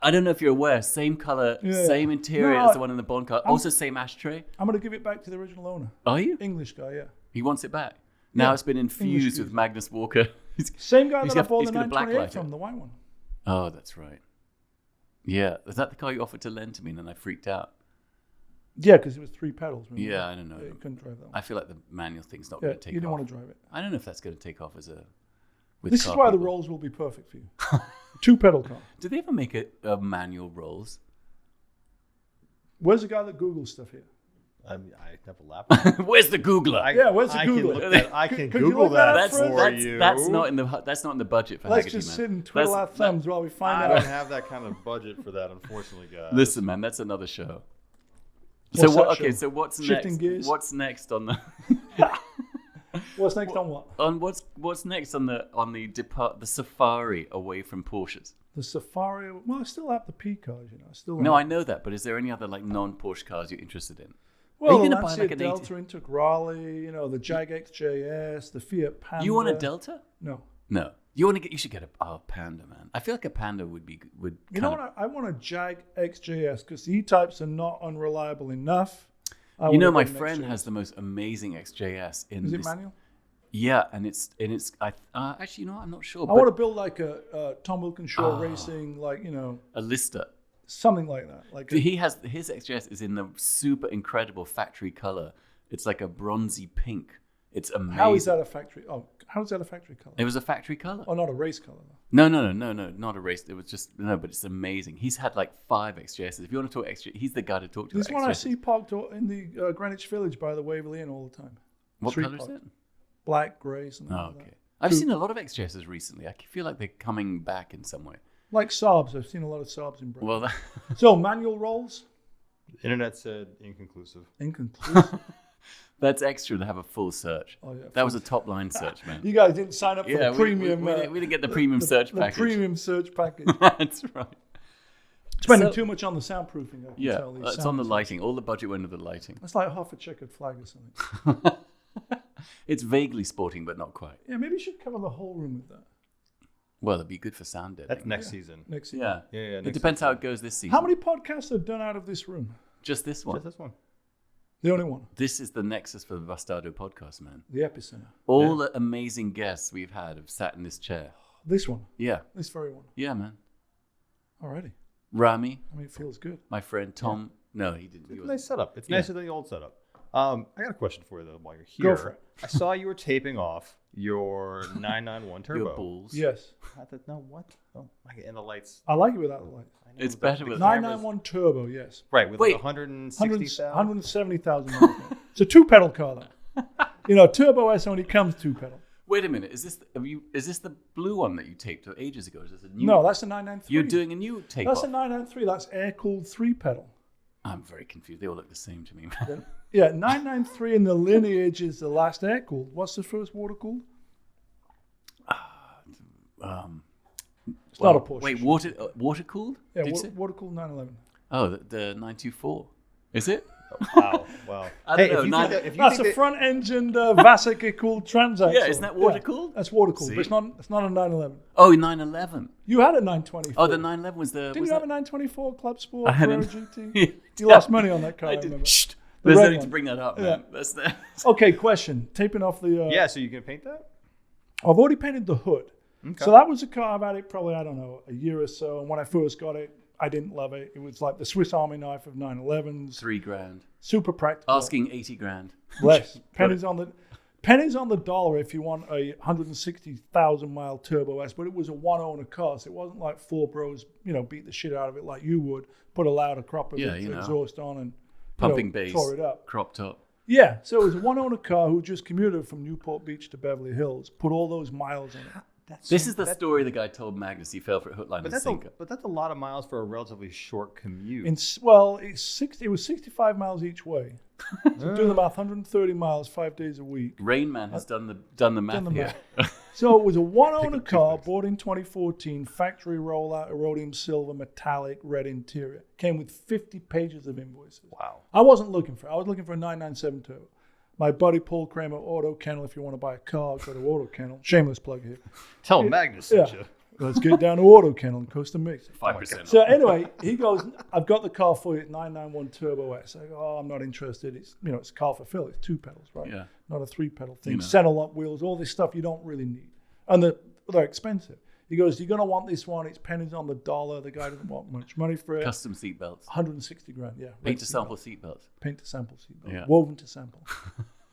I don't know if you're aware. Same color, Yeah. same interior No, as the one in the Bond car. Also same ashtray. I'm going to give it back to the original owner. Are you? English guy, yeah. He wants it back. Now Yeah. it's been English infused with geezer. Magnus Walker. Same guy He's that I gonna- bought he's the gonna 928 blacklight from, it. the white one. Oh, that's right. Yeah, is that the car you offered to lend to me, and then I freaked out? Yeah, because it was 3 pedals. Remember? Yeah, I don't know. Yeah, you couldn't drive that one. I feel like the manual thing's not Yeah, going to take you didn't off. want to drive it. I don't know if that's going to take off as a. With This is car why the people. rolls will be perfect for you. 2 pedal car. Do they ever make a manual rolls? Where's the guy that Googles stuff here? I have a laptop. Where's the Googler? Yeah, where's the I Googler? Can look that, I can Could you Google look that that up for for you. That's not in the budget for Let's Hagerty, just man. sit and twiddle our thumbs while we find I out. don't have that kind of budget for that, unfortunately, guys. Listen, man, that's another show. What's So what? that Okay, show? so what's Shifting next? gears? What's next on the What's next on what? what's next on the safari away from Porsches? The Safari. Well, I still have the P cars, you know. I still No, have, I know that, but is there any other like non-Porsche cars you're interested in? well, Are the you gonna buy Lancia like an Delta 80? Integrale, you know, the Jag XJS, the Fiat Panda. You want a Delta? No. No. You should get a Panda, man. I feel like a Panda would. You know what? I want a Jag XJS because the E-types are not unreliable enough. You know, my friend has the most amazing XJS in Is it this. manual? Yeah, and it's actually, you know, I'm not sure. I But want to build like a Tom Wilkinshaw Racing, like, you know, a Lister. something like that. Like He has his XJS is in the super incredible factory color. It's like a bronzy pink. It's amazing. how is that a factory? Oh, how is that a factory color? It was a factory color. Oh, not a race color. No, not a race. It was just but it's amazing. He's had like 5 XJSs. If you want to talk XJ, he's the guy to talk to. This about one I XJSs. see parked in the Greenwich Village by the Waverley Inn all the time. What Street color is parked. it? Black, grey, something Oh, like okay. that. I've seen a lot of XJSs recently. I feel like they're coming back in some way. Like Saabs. I've seen a lot of Saabs in Britain. Well, So, manual rolls? Internet said inconclusive. Inconclusive. that's extra to have a full search. Oh, yeah, That was a top line search, man. You guys didn't sign up for the we premium. didn't get the premium search the package. premium search package. That's right. Spending So- too much on the soundproofing. I can Yeah, tell these it's on the sounds. lighting. All the budget went into the lighting. That's like half a checkered flag or something. It's vaguely sporting, but not quite. Yeah, maybe you should cover the whole room with that Well, it'd be good for sound deadening. That's next season. next year. Yeah. Yeah, It next depends how it goes this season. How many podcasts are done out of this room? Just this one. Just this one. The only one. This is the nexus for the Bastardo podcast, man. The epicenter. All the amazing guests we've had have sat in this chair. This one. Yeah. This very one. Yeah, man. Alrighty. Rami, I mean, it feels good. my friend Tom. No, he didn't. He It's a wasn't. nice setup. It's Yeah. nicer than the old setup. I got a question for you though. While you're here, Go for it. I saw you were taping off your 991 turbo. Your balls. Yes. No, what? Oh, and the lights. I like it without the lights. I know, It's the better with- cameras- 991 turbo, yes. Right, with Wait. like 100 160,000. 170,000 miles. It's a 2-pedal car, though. Turbo S only comes 2-pedal. Wait a minute. Is this the blue one that you taped ages ago? Is this a new? No, that's a 993. You're doing a new tape. That's off. a 993. That's air-cooled 3-pedal. I'm very confused. They all look the same to me. Yeah, 993 in the lineage is the last air-cooled. What's the first water-cooled? It's not a Porsche. Wait, water cooled? Yeah, Did you say? water-cooled 911. Oh, the 924. Is it? Wow. I don't know. That's a front-engined Vasek-cooled Transaxle. Yeah, isn't that water-cooled? That's water-cooled, See? but it's not a 911. Oh, 911. You had a 924. Oh, the 911 was the. Didn't was you have that- a 924 Club Sport I had Carrera an- GT? You lost money on that car, I I did. remember. Shh. The There's no red need one. to bring that up, Yeah. man. That's the. Okay, question. Taping off the... Yeah, so you can paint that? I've already painted the hood. Okay. So that was a car I've had it probably, I don't know, a year or so. And when I first got it, I didn't love it. It was like the Swiss Army knife of 911s. $3,000. Super practical. Asking 80 grand. Less. Pennies on the dollar if you want a 160,000 mile Turbo S, but it was a one-owner car, so it wasn't like four bros, beat the shit out of it like you would, put a louder crop of exhaust on and Pumping bass. tore it up. Crop top. Yeah, so it was a one-owner car who just commuted from Newport Beach to Beverly Hills, put all those miles in it. This is the story the guy told Magnus. He fell for a hook, line, But and sinker. that's a lot of miles for a relatively short commute. It was 65 miles each way. So doing about 130 miles 5 days a week. Rain Man has done the math the here. So it was a one-owner car, bought in 2014, factory rollout, iridium silver, metallic, red interior. Came with 50 pages of invoices. Wow. I wasn't looking for it. I was looking for a 997 Turbo. My buddy Paul Kramer, Auto Kennel, if you want to buy a car, go to Auto Kennel. Shameless plug here. Tell Magnus sent you. Let's get down to Auto Kennel in Costa Mesa. 5%. So anyway, he goes, I've got the car for you, 991 Turbo S. I go, I'm not interested. It's it's a car for Phil. It's 2 pedals, right? Yeah. Not a 3-pedal thing. Center lock wheels, all this stuff you don't really need. And they're expensive. He goes, you're going to want this one. It's pennies on the dollar. The guy doesn't want much money for it. Custom seatbelts. 160 grand, yeah. Paint to sample seatbelts. Paint to sample seatbelt. Yeah. Woven to sample.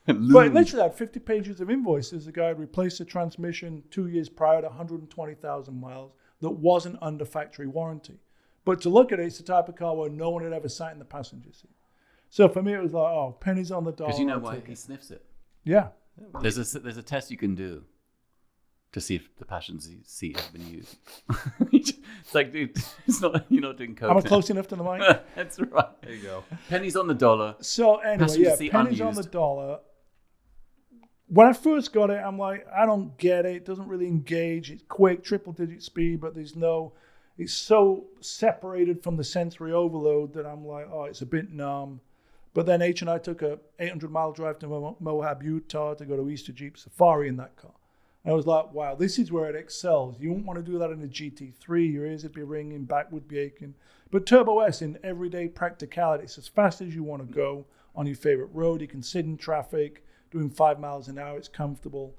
But it literally had 50 pages of invoices. The guy had replaced the transmission 2 years prior to 120,000 miles that wasn't under factory warranty. But to look at it, it's the type of car where no one had ever sat in the passenger seat. So for me, it was like, pennies on the dollar. Because you know I'll why take he it. sniffs it. Yeah. There's a test you can do to see if the passenger seat has been used. It's like, dude, you're not doing coke. Am I now. close enough to the mic? That's right. There you go. Pennies on the dollar. So anyway, Passenger yeah, seat pennies on the unused. dollar. When I first got it, I'm like, I don't get it. It doesn't really engage. It's quick, triple-digit speed, but it's so separated from the sensory overload that I'm like, it's a bit numb. But then H and I took a 800-mile drive to Moab, Utah to go to Easter Jeep Safari in that car. And I was like, wow, this is where it excels. You wouldn't want to do that in a GT3. Your ears would be ringing, back would be aching. But Turbo S in everyday practicality, it's as fast as you want to go on your favorite road. You can sit in traffic, doing 5 miles an hour. It's comfortable.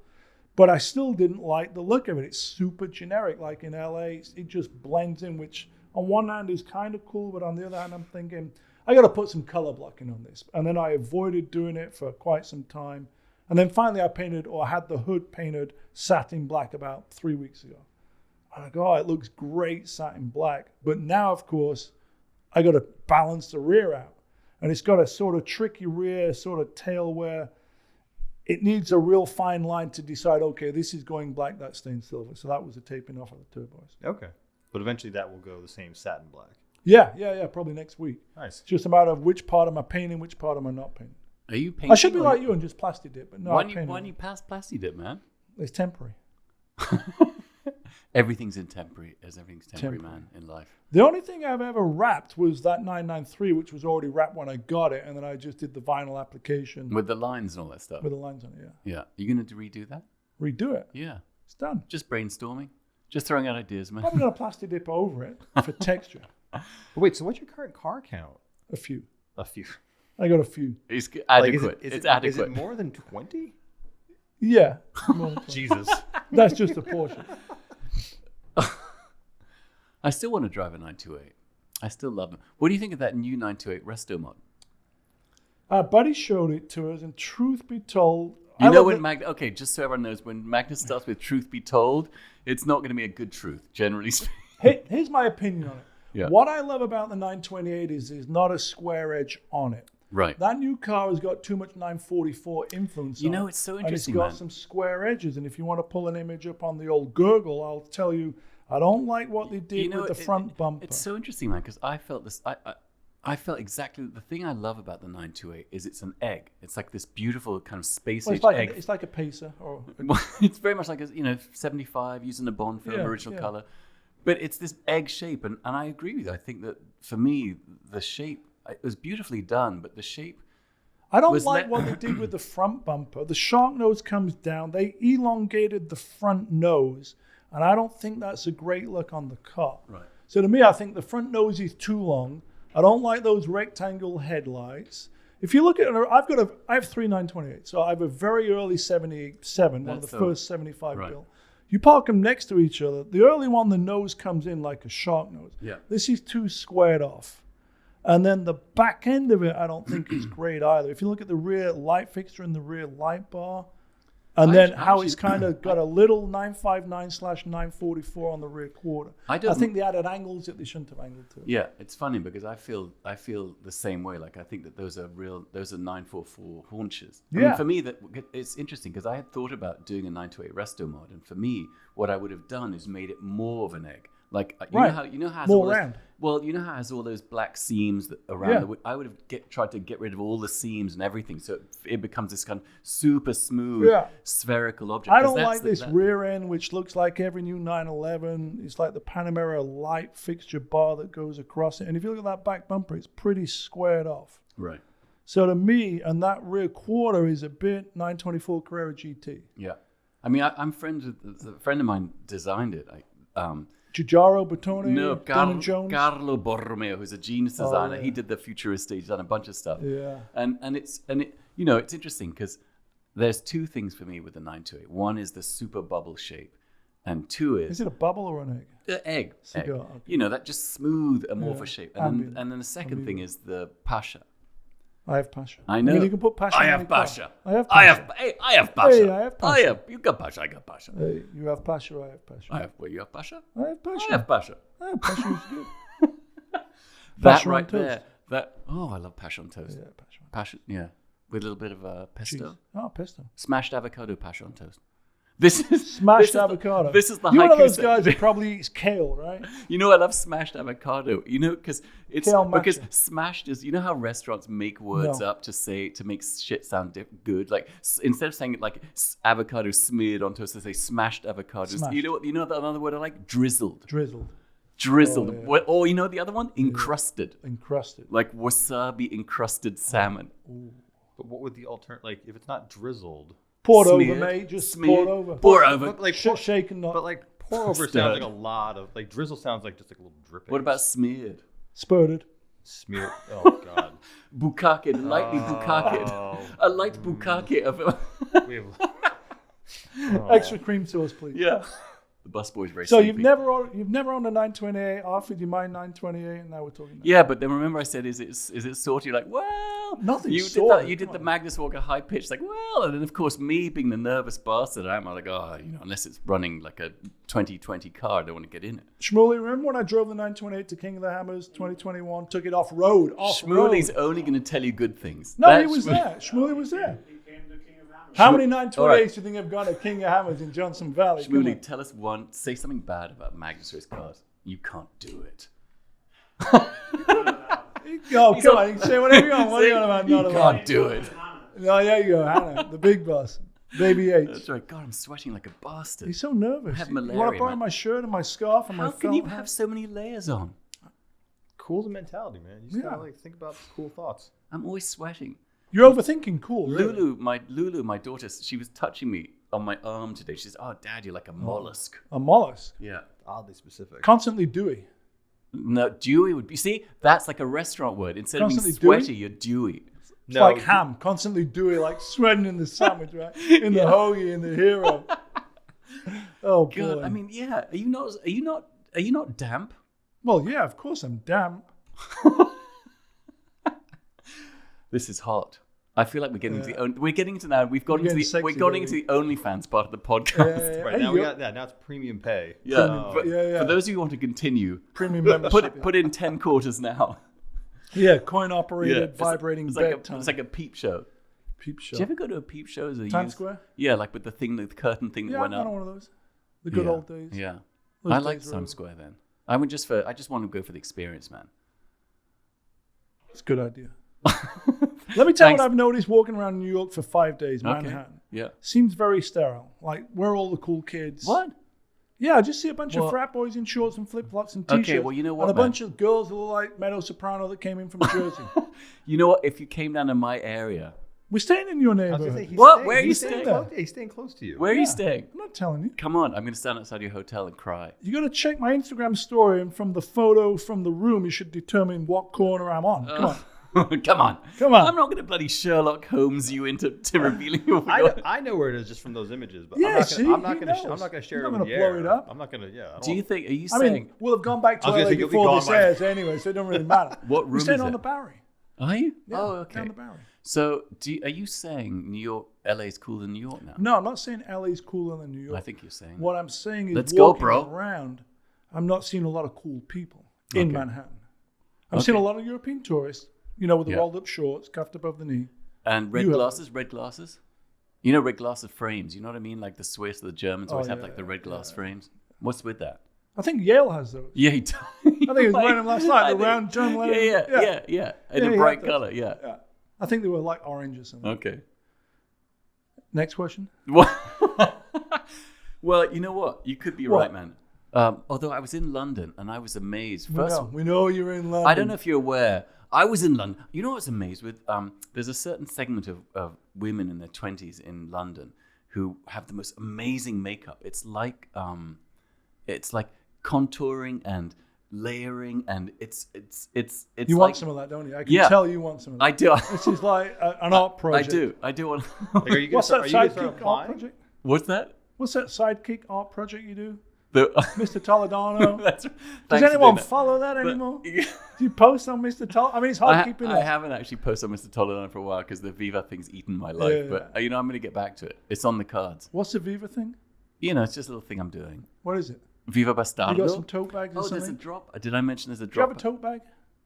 But I still didn't like the look of it. It's super generic. Like in LA, it just blends in, which on one hand is kind of cool, but on the other hand, I'm thinking, I got to put some color blocking on this. And then I avoided doing it for quite some time. And then finally I had the hood painted satin black about 3 weeks ago. And I go, it looks great satin black. But now, of course, I got to balance the rear out. And it's got a sort of tricky rear, sort of tail where it needs a real fine line to decide, okay, this is going black, that's staying silver. So that was the taping off of the turbos. Okay. But eventually that will go the same satin black. Yeah, probably next week. Nice. It's just a matter of which part am I painting, which part am I not painting. Are you painting? I should be like you and just plastic dip, but no, Why I painted. don't you pass plastic dip, man? It's temporary. Everything's temporary, Temporary. man, in life. The only thing I've ever wrapped was that 993, which was already wrapped when I got it, and then I just did the vinyl application With the lines and all that stuff. with the lines on it, yeah. Yeah. You going to redo that? Redo it. Yeah. It's done. Just brainstorming. Just throwing out ideas, man. Probably got a plastic dip over it for texture. But wait, so what's your current car count? A few. A few. I got a few. It's Like, adequate. is It's it adequate. more than 20? Yeah. More than 20. Jesus. That's just a Porsche. I still want to drive a 928. I still love them. What do you think of that new 928 Resto Mod? Our buddy showed it to us, and truth be told, You know when okay, just so everyone knows, when Magnus starts with "truth be told," it's not going to be a good truth, generally speaking. Here's my opinion on it. Yeah. What I love about the 928 is there's not a square edge on it. Right. That new car has got too much 944 influence on it. It's so interesting, and it's got some square edges. And if you want to pull an image up on the old gurgle, I'll tell you, I don't like what they did with the front bumper. It's so interesting, man, because I felt this. I felt exactly the thing I love about the 928 is it's an egg. It's like this beautiful kind of space-age egg. It's like a pacer. It's very much like a 75 using a Bond film original color, but it's this egg shape, and I agree with you. I think that for me the shape, it was beautifully done, but the shape. I don't like what they did with the front bumper. The shark nose comes down. They elongated the front nose, and I don't think that's a great look on the car. Right. So to me, I think the front nose is too long. I don't like those rectangle headlights. If you look at it, I have three 928. So I have a very early 77, one of the first 75 built. You park them next to each other. The early one, the nose comes in like a shark nose. Yeah. This is too squared off. And then the back end of it, I don't think is great either. If you look at the rear light fixture and the rear light bar, and then how it's kind of got a little 959/944 on the rear quarter. I think they added angles that they shouldn't have angled to. Yeah, it's funny because I feel the same way. Like I think that those are 944 haunches. I mean, for me, that it's interesting because I had thought about doing a 928 Resto Mod, and for me, what I would have done is made it more of an egg. Like you know how it has more all round. You know how it has all those black seams around I would have tried to get rid of all the seams and everything, so it becomes this kind of super smooth spherical object. I don't like this rear end, which looks like every new 911. It's like the Panamera light fixture bar that goes across it. And if you look at that back bumper, it's pretty squared off. Right. So to me, and that rear quarter is a bit 924 Carrera GT. Yeah. I mean, I'm friends with a friend of mine designed it. Giugiaro, Bertone, No, Jones. Carlo Borromeo, who's a genius designer. He did the futuristic. He's done a bunch of stuff. Yeah. And it's it's interesting because there's two things for me with the 928. One is the super bubble shape, and two is it a bubble or an egg? Egg. Cigar, egg. okay. That just smooth amorphous shape. And then the second thing is the Pasha. I have Pasha. I know. I mean, you can put Pasha. I have Pasha. I have Pasha. I have Pasha. Hey, I have Pasha. You got Pasha. I got Pasha. Hey, you have Pasha. I have Pasha. You have Pasha. I have Pasha. I have Pasha. Pasha is good. That right there. I love Pasha on toast. Yeah, Pasha. Pasha. Yeah, with a little bit of pesto. Cheese. Oh, pesto. Smashed avocado Pasha on toast. This is smashed avocado. This is the You're haiku. one of those guys who probably eats kale, right? I love smashed avocado. Because it's Kale because matcha. smashed is. You know how restaurants make words up to make shit sound good. Like instead of saying it like avocado smeared on toast, they say smashed avocados. Smashed. You know another word I like? Drizzled. Drizzled. Oh, yeah. Or the other one? Encrusted. Encrusted. Like wasabi encrusted salmon. Ooh. But what would the alternative, like, if it's not drizzled? Poured Smeared. over, mate. Just Smeared. poured over. Pour over. But like, Shaken not. but like, pour over Stirred. sounds like a lot of, like, drizzle sounds like just like a little dripping. What about smeared? Spurted. Smear? Oh, God. Bukake, lightly bukake. A light bukake of We have, Extra cream sauce, please. yeah. The busboy's very So sleepy. you've never owned a 928 offered you my 928, and now we're talking. Yeah, but then remember I said, is it sort? You're like, well, Nothing's You sorted, did come the on. Magnus Walker high pitch, like, well, and then of course me being the nervous bastard I'm like, unless it's running like a 2020 car, I don't want to get in it. Shmuley, remember when I drove the 928 to King of the Hammers 2021? Took it off road. Shmuley's only going to tell you good things. No, That's he was there. Shmuley was there. He came to King of Hammers. How many 928s All right. do you think have gone to King of Hammers in Johnson Valley? Come Shmuley, on. tell us say something bad about Magnus race cars. You can't do it. Oh, come on. You can say whatever you want. What are you on about? You Not about. can't do it. No, there you go. Hannah, the big boss. Baby H. That's right. God, I'm sweating like a bastard. He's so nervous. I have You want malaria, to borrow man. my shirt and my scarf and How my can felt you hat? have so many layers on? cool's a mentality, man. You just Yeah. gotta, like, think about cool thoughts. I'm always sweating. You're overthinking cool, really. Lulu, my daughter, she was touching me on my arm today. She says, "Oh, Dad, you're like a mollusk." A mollusk. Yeah. Oddly specific. Constantly dewy. No, dewy would be. See, that's like a restaurant word. Instead of being Constantly sweaty, dewy? you're dewy. It's like ham. Constantly dewy, like sweating in the sandwich, right? In the hoagie, in the hero. Oh, boy. God, I mean, yeah. Are you not damp? Well, yeah, of course I'm damp. This is hot. I feel like we're getting into now. We're going into the OnlyFans part of the podcast. Right, now it's premium pay. Yeah. For those of you who want to continue, Premium membership. put in 10 quarters now. Yeah, coin operated, vibrating bedtime. It's like a peep show. Peep show. Did you ever go to a peep show? Times Square? Yeah, like with the curtain thing that Yeah, went I've up. done one of those. The good old days. Yeah. Those I days liked were Times Square then. I just want to go for the experience, man. It's a good idea. Let me tell you what I've noticed walking around New York for 5 days, Manhattan. Yeah. Seems very sterile. Like, where are all the cool kids? What? Yeah, I just see a bunch of frat boys in shorts and flip-flops and t-shirts. Okay, well, you know what, and a man? bunch of girls who look like Meadow Soprano that came in from Jersey. You know what? If you came down to my area... We're staying in your I was neighborhood. gonna say, What? Where are you staying? He's staying close to you. Where are you staying? I'm not telling you. Come on, I'm going to stand outside your hotel and cry. You got to check my Instagram story, and from the photo from the room, you should determine what corner I'm on. Come on. Come on. Come on. I'm not going to bloody Sherlock Holmes you into revealing your... I know where it is just from those images, but Yeah, I'm not going to share You're it not with gonna the blow air. it up. I'm not going to. Yeah. Do you think... Are you I saying... mean, we'll have gone back to I was gonna LA say, you'll be before gone this by- airs anyway, so it don't really matter. What room We're staying is on it? the Bowery. Are you? Yeah, Oh, okay. down the Bowery. So, are you saying New York, LA is cooler than New York now? No, I'm not saying LA's cooler than New York. I think you're saying. What I'm saying is, Let's go, walking bro. around, I'm not seeing a lot of cool people in Okay. Manhattan. I'm seeing a lot of European tourists, with the Yeah. rolled up shorts, cuffed above the knee. And red You have glasses, red glasses. You know, red glasses frames. You know what I mean? Like the Swiss or the Germans always have like the red glass frames. What's with that? I think Yale has those. Yeah, he does. I think he was wearing them last night. The round John Lennon. Yeah. In a he bright had those. color, yeah. I think they were like orange or something. Okay. Next question. Well, you know what? You could be right, man. Although I was in London and I was amazed. We know you're in London. I don't know if you're aware. I was in London. You know what I was amazed with? There's a certain segment of women in their 20s in London who have the most amazing makeup. It's like contouring and layering, and it's You like, want some of that, don't you? I can tell you want some of that. I do. This is like an art project. I do want. Like, are you What's that start sidekick art applying? project? What's that? What's that sidekick art project you do? Mr. Mr. Toledano. Does Does anyone follow that anymore? Do you post on Mr. Toledano? I mean, it's hard keeping I up. haven't actually posted on Mr. Toledano for a while because the Viva thing's eaten my life. Yeah. But I'm going to get back to it. It's on the cards. What's the Viva thing? It's just a little thing I'm doing. What is it? Viva Bastardo. You got some tote bags or Oh, something? there's a drop. Did I mention there's a Do you have drop? a tote bag?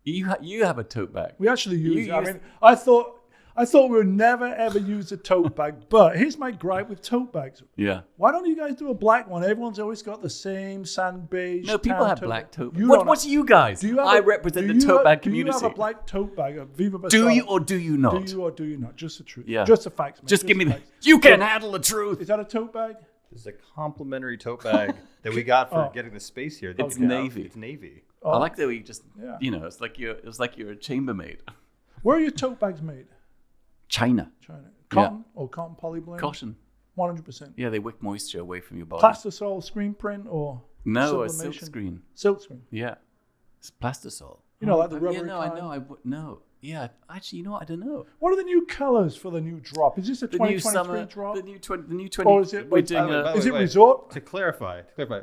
You have a tote bag. We actually use it. I use- mean, I thought we would never ever use a tote bag, but here's my gripe with tote bags. Yeah. Why don't you guys do a black one? Everyone's always got the same sand beige. No, people tan have tote black bag. tote You bags. don't What's you guys? Do you have I a- represent do the you tote have- bag Do community. you have a black tote bag of Viva Bastardo? Do you or do you not? Do you or do you not? Just the truth. Yeah. Just the facts, man. Just give me the. facts. You can handle the truth. Is that a tote bag? This is a complimentary tote bag that we got for getting the space here. It's You know, navy. It's navy. I like that we just. Yeah. It's like you're a chambermaid. Where are your tote bags made? China. China. Cotton or cotton polyblend? Cotton. 100%. Yeah, they wick moisture away from your body. Plastisol screen print or No, a silk sublimation? screen. Silk screen. Yeah. It's plastisol. Like the Yeah, rubbery no, kind. I know. No. Yeah, actually, you know what? I don't know. What are the new colors for the new drop? Is this a The new 2023 summer, drop? the new 20. Or is it- We're wait, doing by the way, Is it wait. resort? To clarify,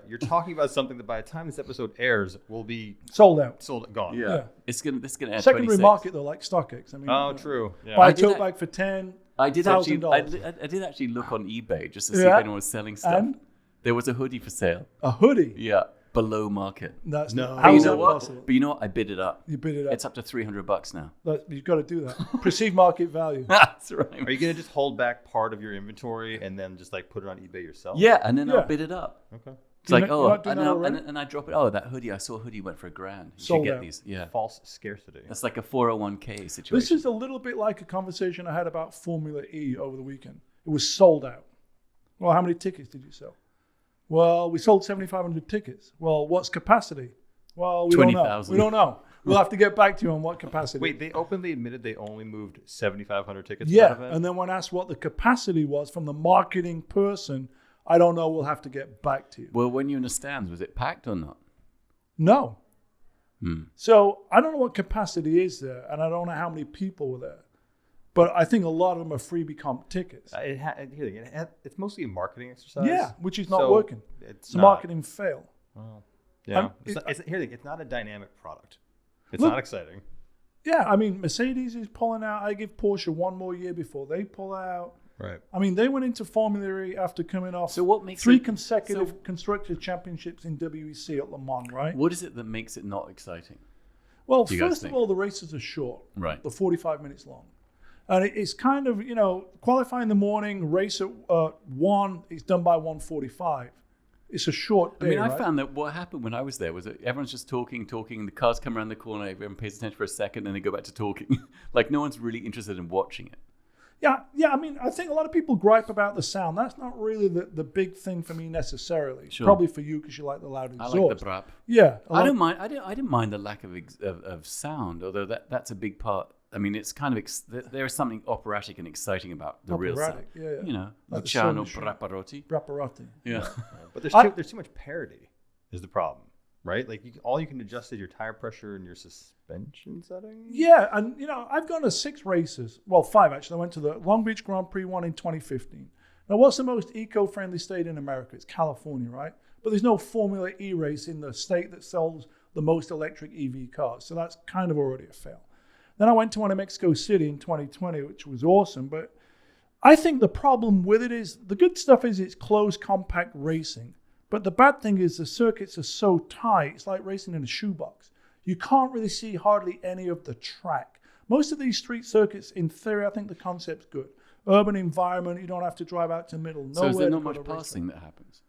you're talking about something that by the time this episode airs will be Sold out. gone. Yeah. Yeah. This is gonna add Secondary 26. market though, like StockX. I mean, Oh, true. Yeah. buy I a did tote that- bag for $10,000. I did actually look on eBay just to see if anyone was selling stuff. And? There was a hoodie for sale. A hoodie. Yeah, below market. That's No. How But you is know that what? possible? But you know what? I bid it up. You bid it up. It's up to $300 now. You've got to do that. Perceived market value. That's right. Are you gonna just hold back part of your inventory and then just like put it on eBay yourself? Yeah, and then Yeah. I'll bid it up. Okay. It's like, you're not doing and, that then already? and I drop it. Oh, that hoodie! I saw a hoodie went for $1,000. You Sold should get out. these. Yeah, False scarcity. that's like a 401k situation. This is a little bit like a conversation I had about Formula E over the weekend. It was sold out. Well, how many tickets did you sell? Well, we sold 7,500 tickets. Well, what's capacity? Well, we don't know. 20,000. We don't know. We'll have to get back to you on what capacity. Wait, they openly admitted they only moved 7,500 tickets. Yeah, For that event? and then when asked what the capacity was from the marketing person, I don't know. We'll have to get back to you. Well, when you're in the stands, was it packed or not? No. So I don't know what capacity is there, and I don't know how many people were there. But I think a lot of them are freebie comp tickets. It's mostly a marketing exercise. Yeah, which is not So working. It's It's a not. marketing fail. Well, Yeah, it's not a dynamic product. It's Look, not exciting. Yeah, I mean, Mercedes is pulling out. I give Porsche one more year before they pull out. Right. I mean, they went into Formula E after coming off So what makes three consecutive constructors championships in WEC at Le Mans, right? What is it that makes it not exciting? Well, do you guys first of think? all, the races are short. Right. They're 45 minutes long. And it's kind of, qualify in the morning, race at 1, it's done by 1:45. It's a short day, I mean, I right? found that what happened when I was there was that everyone's just talking, the cars come around the corner, everyone pays attention for a second, and they go back to talking. Like, no one's really interested in watching it. Yeah. I mean, I think a lot of people gripe about the sound. That's not really the big thing for me necessarily. Sure. Probably for you because you like the loud exhaust. I like the brap. Yeah. I don't mind. I didn't mind the lack of sound, although that's a big part. I mean, it's kind of there is something operatic and exciting about the real sound. Operatic, yeah. You know, Like the Luciano soul Brapparotti. Rapparotti. Yeah. But there's too much parity is the problem, right? Like all you can adjust is your tire pressure and your suspension settings. Yeah, and I've gone to 6 races. Well, 5 actually. I went to the Long Beach Grand Prix one in 2015. Now, what's the most eco-friendly state in America? It's California, right? But there's no Formula E race in the state that sells the most electric EV cars. So that's kind of already a fail. Then I went to one in Mexico City in 2020, which was awesome. But I think the problem with it is, the good stuff is it's closed, compact racing. But the bad thing is the circuits are so tight, it's like racing in a shoebox. You can't really see hardly any of the track. Most of these street circuits, in theory, I think the concept's good. Urban environment, you don't have to drive out to middle nowhere. So is there not to go much to passing racing. that happens?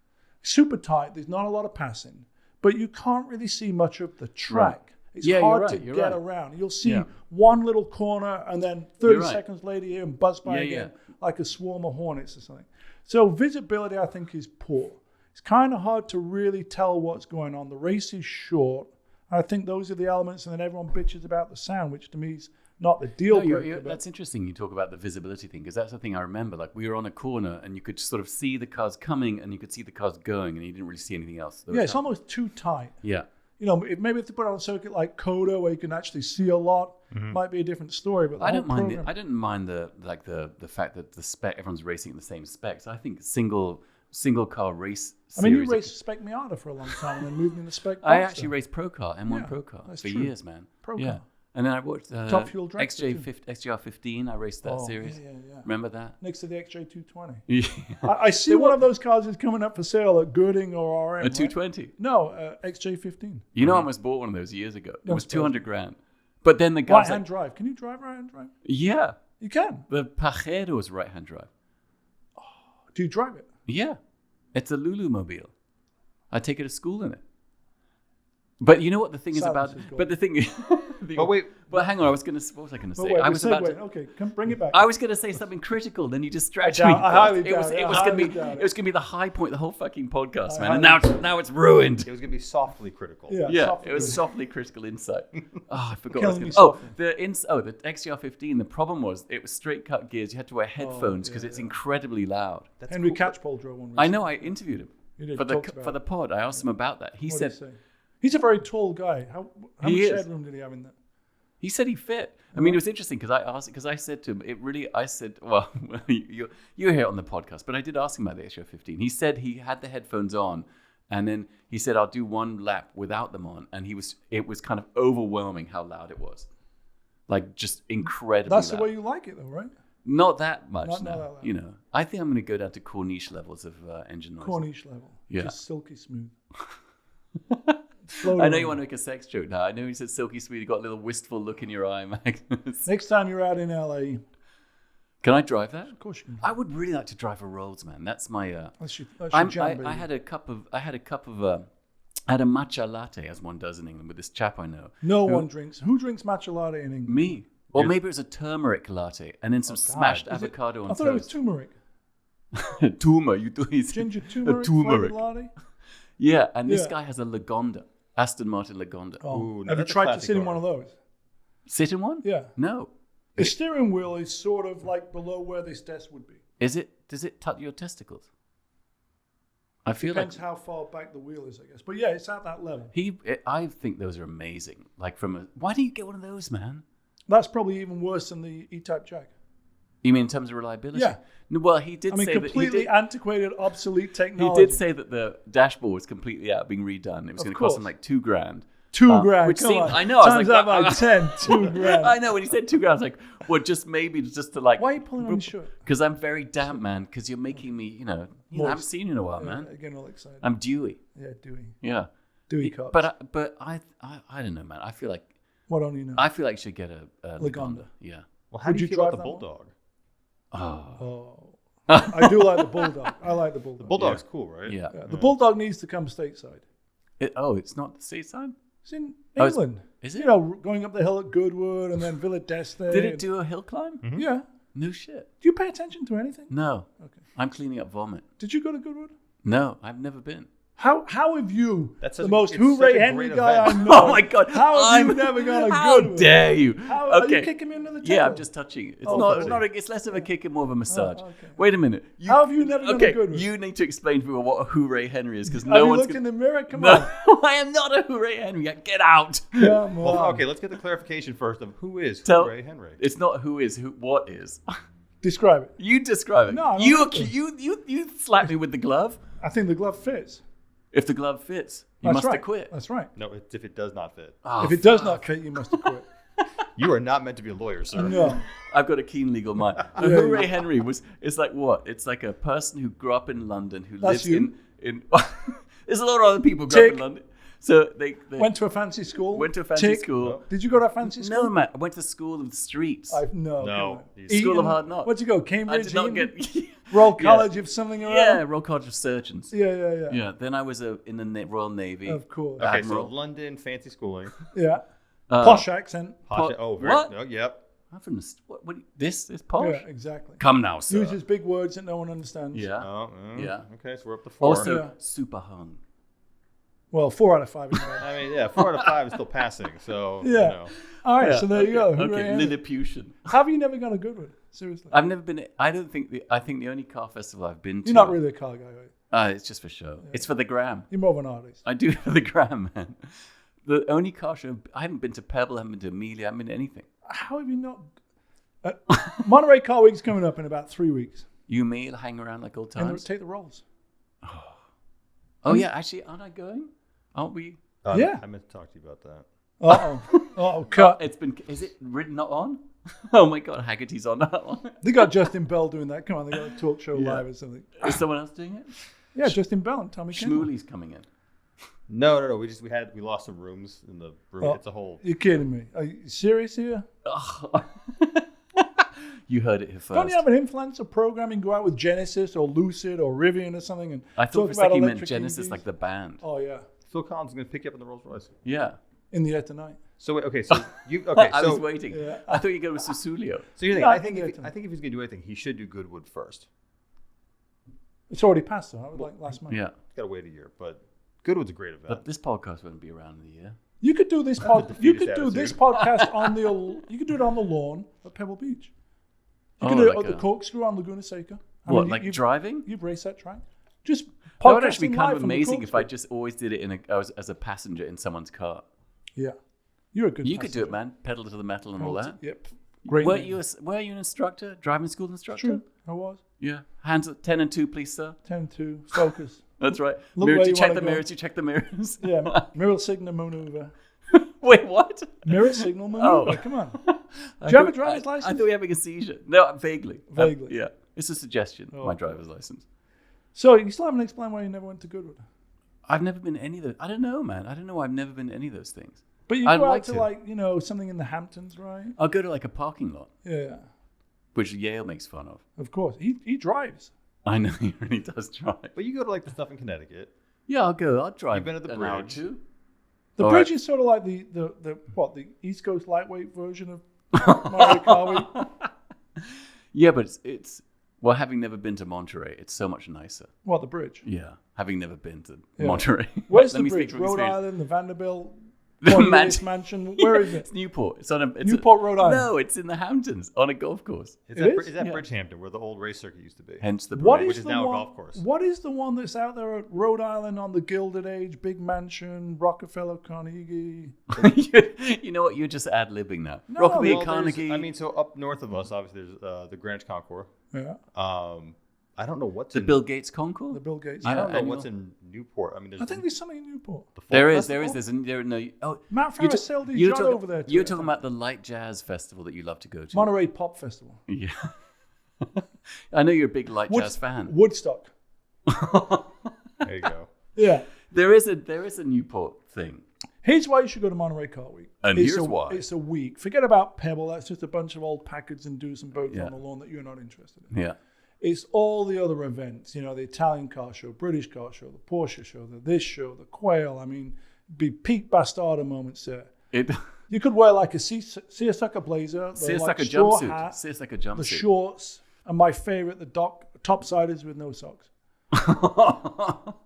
Super tight, there's not a lot of passing. But you can't really see much of the track. Right. It's Yeah, hard you're to right, you're get right. around. You'll see Yeah. one little corner and then 30 You're right. seconds later you're in buzz by Yeah, again, like a swarm of hornets or something. So visibility, I think, is poor. It's kind of hard to really tell what's going on. The race is short. I think those are the elements, and then everyone bitches about the sound, which to me is not the deal No, breaker. that's interesting. You talk about the visibility thing, because that's the thing I remember. Like, we were on a corner and you could sort of see the cars coming and you could see the cars going, and you didn't really see anything else. Yeah, it's almost too tight. Yeah. Maybe if they put it on a circuit like Coda where you can actually see a lot, might be a different story. But I didn't mind the fact that the spec, everyone's racing at the same specs. I think single car race I mean, you series- raced Spec Miata for a long time and then moved into Spec I Boxster. actually raced Pro Car, M1 Yeah, Pro Car that's for true. years, man. Pro yeah. Car. And then I watched Top Fuel Dragster XJR15. I raced that Oh, series. yeah. Remember that? Next to the XJ220. Yeah. I see one of those cars is coming up for sale at Gooding or RM. A 220. No, XJ15. You know, I almost bought one of those years ago. It No, was it's 200 grand. But then the guy was Right-hand like, drive. Can you drive right-hand drive? yeah, You can. the Pajero is right-hand drive. Do you drive it? Yeah, it's a Lulu mobile. I take it to school in it. But you know what the thing is about? Silence is But the thing is, But wait. Well, hang on. What was I going to But say? wait, I was about to. Okay, bring it back. I was going to say something critical, then you distracted I me. highly It was doubt it. I going to highly be doubt it. it was going to be the high point of the whole fucking podcast, man. I And now it's ruined. It was gonna be softly critical. Yeah, Yeah, it was softly critical insight. Oh, I forgot. Killing me The XJR15. The problem was it was straight cut gears. You had to wear headphones because it's incredibly loud. That's Henry cool. Catchpole drove one. I know. I interviewed him You did, for talked about the pod. I asked him about that. He What said did he say? He's a very tall guy. How much He is. headroom did he have in that? he said he fit. I mean, it was interesting because I said to him, I said, well, you're here on the podcast, but I did ask him about the XJR15. He said he had the headphones on, and then he said, I'll do one lap without them on, and it was kind of overwhelming how loud it was, like just incredibly. That's loud. the way you like it, though, right? Not that much Not now. that loud. You know, I think I'm going to go down to Corniche levels of engine noise. Corniche level. Yeah. Just silky smooth. I know you want to make a sex joke now. I know you said silky smooth. You got a little wistful look in your eye, Magnus. Next time you're out in LA, Can I drive that? of course you can. I would really like to drive a Rolls, man. That's my. That's your I jam, baby. had a cup of. I had a matcha latte, as one does in England, with this chap I know. No one drinks. Who drinks matcha latte in England? Me. Or maybe it was a turmeric latte and then some smashed Is it- avocado on I thought it was toast. turmeric. Tumor, you do his Ginger turmeric, turmeric. flavored latte. Yeah, and this Yeah. guy has a Lagonda, Aston Martin Lagonda. Oh. Ooh, no, Have you that's a tried to classic sit in car. one of those? Sit in one? Yeah. No. The steering wheel is sort of like below where this desk would be. Is it? Does it touch your testicles? I feel Depends like how far back the wheel is, I guess. But yeah, it's at that level. I think those are amazing. Like why do you get one of those, man? That's probably even worse than the E-Type Jag. You mean in terms of reliability? Yeah. No, well, he did I mean, say that completely antiquated, obsolete he technology. did say that the dashboard was completely out, being redone. It was going to cost him like $2,000. $2,000. Which Come seemed, on. I know. I Times was that like, by 10, $2,000. I know when he said $2,000, I was like, well, just maybe just to like. Why are you pulling on your shirt? Because I'm very damp, man. Because you're making me, I haven't seen you in a while, man. Getting all excited. I'm dewy. Yeah, Dewey. Yeah. Dewey cops. But I don't know, man. I feel like What don't you know? I feel like you should get a Lagonda. Yeah. Well, how Would do you you feel about drive the that one? Bulldog? Oh. I do like the Bulldog. I like the Bulldog. The Bulldog's cool, right? Yeah. Yeah, the Bulldog needs to come stateside. It's not the stateside? It's in Oh, it's- England. is it? You know, going up the hill at Goodwood and then Villa d'Este. Did it do a hill climb? Yeah. No shit. Do you pay attention to anything? No. Okay. I'm cleaning up vomit. Did you go to Goodwood? No, I've never been. How have you, That's the such a- most it's hooray such a Henry great guy event. I know? Oh my God. How have you never gone to How Goodwood? dare you? How, okay. Are you kicking me under the table? Yeah, I'm just touching it. It's Oh, not. okay. Not. It's less of a kick and more of a massage. Oh, okay. Wait a minute. How have you never gone to Okay, Goodwood? you need to explain to me what a hooray Henry is because Have no you one's looked in the mirror? Come No, on. I am not a hooray Henry. Get out. Come Well, on. okay, let's get the clarification first of who is Tell- Ray Henry. It's not who is who. What is? Describe it. You describe it. No, I don't you have to. you slap me with the glove. I think the glove fits. If the glove fits, you That's must right. have quit. That's right. No, it's if it does not fit. Oh, If it does not fit, you must have quit. You are not meant to be a lawyer, sir. No. I've got a keen legal mind. A Yeah, hooray Henry it's like what? It's like a person who grew up in London who That's lives you. in. There's a lot of other people who grew up in Tick. London. So they Went to a fancy school. went to a fancy Tick. school. Did you go to a fancy school? No, man. I went to the school of the streets. No. No. come on. He's- School of Eton? Hard Knocks. What'd you go? I Cambridge? did not Eton? get. Royal Yeah. College of something or Yeah, other? Royal College of Surgeons. Yeah. Yeah. Then I was in the Royal Navy. Of course. Okay, Admiral. so London, fancy schooling. Yeah. Uh, Posh accent. Posh, very, what? No, yep. I'm from the, what this is posh. Yeah, exactly. Come now, sir. Uses big words that no one understands. Yeah. Oh, Yeah. Okay, so we're up to 4. Also, Yeah. super hung. Well, 4 out of 5 is right. I mean, yeah, 4 out of 5 is still passing. So, Yeah. you know. All right, Yeah, so there you go. Hooray, Okay, Henry. Lilliputian. Have you never gone to Goodwood? Seriously. I've never been. I don't think. I think the only car festival I've been to. You're not really a car guy, are you? It's just for show. It's for the gram. You're more of an artist. I do it for the gram, man. The only car show. I haven't been to Pebble. I haven't been to Amelia. I haven't been to anything. How have you not? Monterey Car Week's coming up in about 3 weeks. You, me, hang around like old And times. take the rolls. Oh yeah, actually, aren't I going? Aren't we? Yeah. I meant to talk to you about that. Uh-oh, cut. It's been. Is it written not on? Oh my God, Hagerty's on that one. They got Justin Bell doing that. Come on, they got a talk show live or something. Is someone else doing it? Yeah, Justin Bell and Tommy Kimmel. Schmooley's coming in. No. We lost some rooms in the room. Oh. It's a whole. You're kidding me. Are you serious here? You heard it here first. Don't you have an influencer program and go out with Genesis or Lucid or Rivian or something and I thought talk for a about second you meant electric Genesis, EVs? like the band. Oh, yeah. Phil Collins is going to pick you up in the Rolls Royce. Yeah. In the air tonight. So wait, okay, so you okay? I so was waiting. Yeah. I thought you'd go with Susulio. so you think No, I I think think if, yeah, I think if he's going to do anything, he should do Goodwood first. It's already passed, though. That was like last month. Yeah. He's got to wait a year, but Goodwood's a great event. But this podcast won't be around in a year. You could do this defeatist You could do this attitude. podcast on the. You could do it on the lawn at Pebble Beach. You could Oh, do it like at the a- corkscrew on Laguna Seca. I What, mean, like you've, driving? You've raced that track. Just That would actually be podcasting kind live of from the amazing if I corkscrew. just always did it as a passenger in someone's car. Yeah, you're a good. You could do it, passenger. man. Pedal to the metal and all that. Yep. Great. Were name. you an instructor? Driving school instructor? True. I was. Yeah. Hands at 10 and 2, please, sir. 10-2. Focus. That's right. Look Mirror, where you you check wanna the go. mirrors. You check the mirrors. Yeah. Mirror signal maneuver. Wait, what? Mirror signal maneuver. Oh. Come on. Do you have a driver's license? I thought you were having a seizure. No, vaguely. Vaguely. Yeah. It's a suggestion. Oh. My driver's license. So you still haven't explained why you never went to Goodwood. I've never been to any of those. I don't know, man. I don't know why I've never been to any of those things. But you I'd go like out to to. like something in the Hamptons, right? I'll go to like a parking lot, Yeah. which Yale makes fun of. Of course. He drives. I know he really does drive. but you go to like the stuff in Connecticut. Yeah, I'll go. I'll drive. You've been at the an hour or bridge. two. The All bridge right. is sort of like the East Coast lightweight version of Mario Kart. Yeah, but it's well, having never been to Monterey, it's so much nicer. What, the bridge? Yeah, having never been to Yeah. Monterey. Where's Let the me speak bridge? from Rhode experience. Island, the Vanderbilt, Cornelius Mansion. Where is it? It's Newport. It's on Newport, Rhode Island. No, it's in the Hamptons on a golf course. Is It that Yeah. Bridgehampton, where the old race circuit used to be? Hence the What parade. Which is is the now a one? golf course. What is the one that's out there at Rhode Island on the Gilded Age? Big mansion, Rockefeller, Carnegie. You know what? You're just ad-libbing now. No, Rockabilly Well, Carnegie. I mean, so up north of us, obviously, there's the Greenwich Concours. Yeah, I don't know what's the in Bill Gates Concours? the Bill Gates. I don't know Annual. what's in Newport. I mean, there's I think there's something in Newport. the folk There is. festival? Matt you're Farris sailed his you're yacht talking- over there. You're talking about the light jazz festival that you love to go to. Monterey Pop Festival. Yeah. I know you're a big light jazz fan. Woodstock. There you go. Yeah. There is a Newport thing. Here's why you should go to Monterey Car Week. And It's here's a, why. It's a week. Forget about Pebble. That's just a bunch of old Packards and do's and boats Yeah. on the lawn that you're not interested in. Yeah. It's all the other events, the Italian car show, British car show, the Porsche show, this show, the Quail. I mean, be peak Bastardo moments there. It You could wear like a seersucker blazer, the seersucker straw jumpsuit. hat, Seersucker the jumpsuit. shorts, and my favorite, the topsiders with no socks.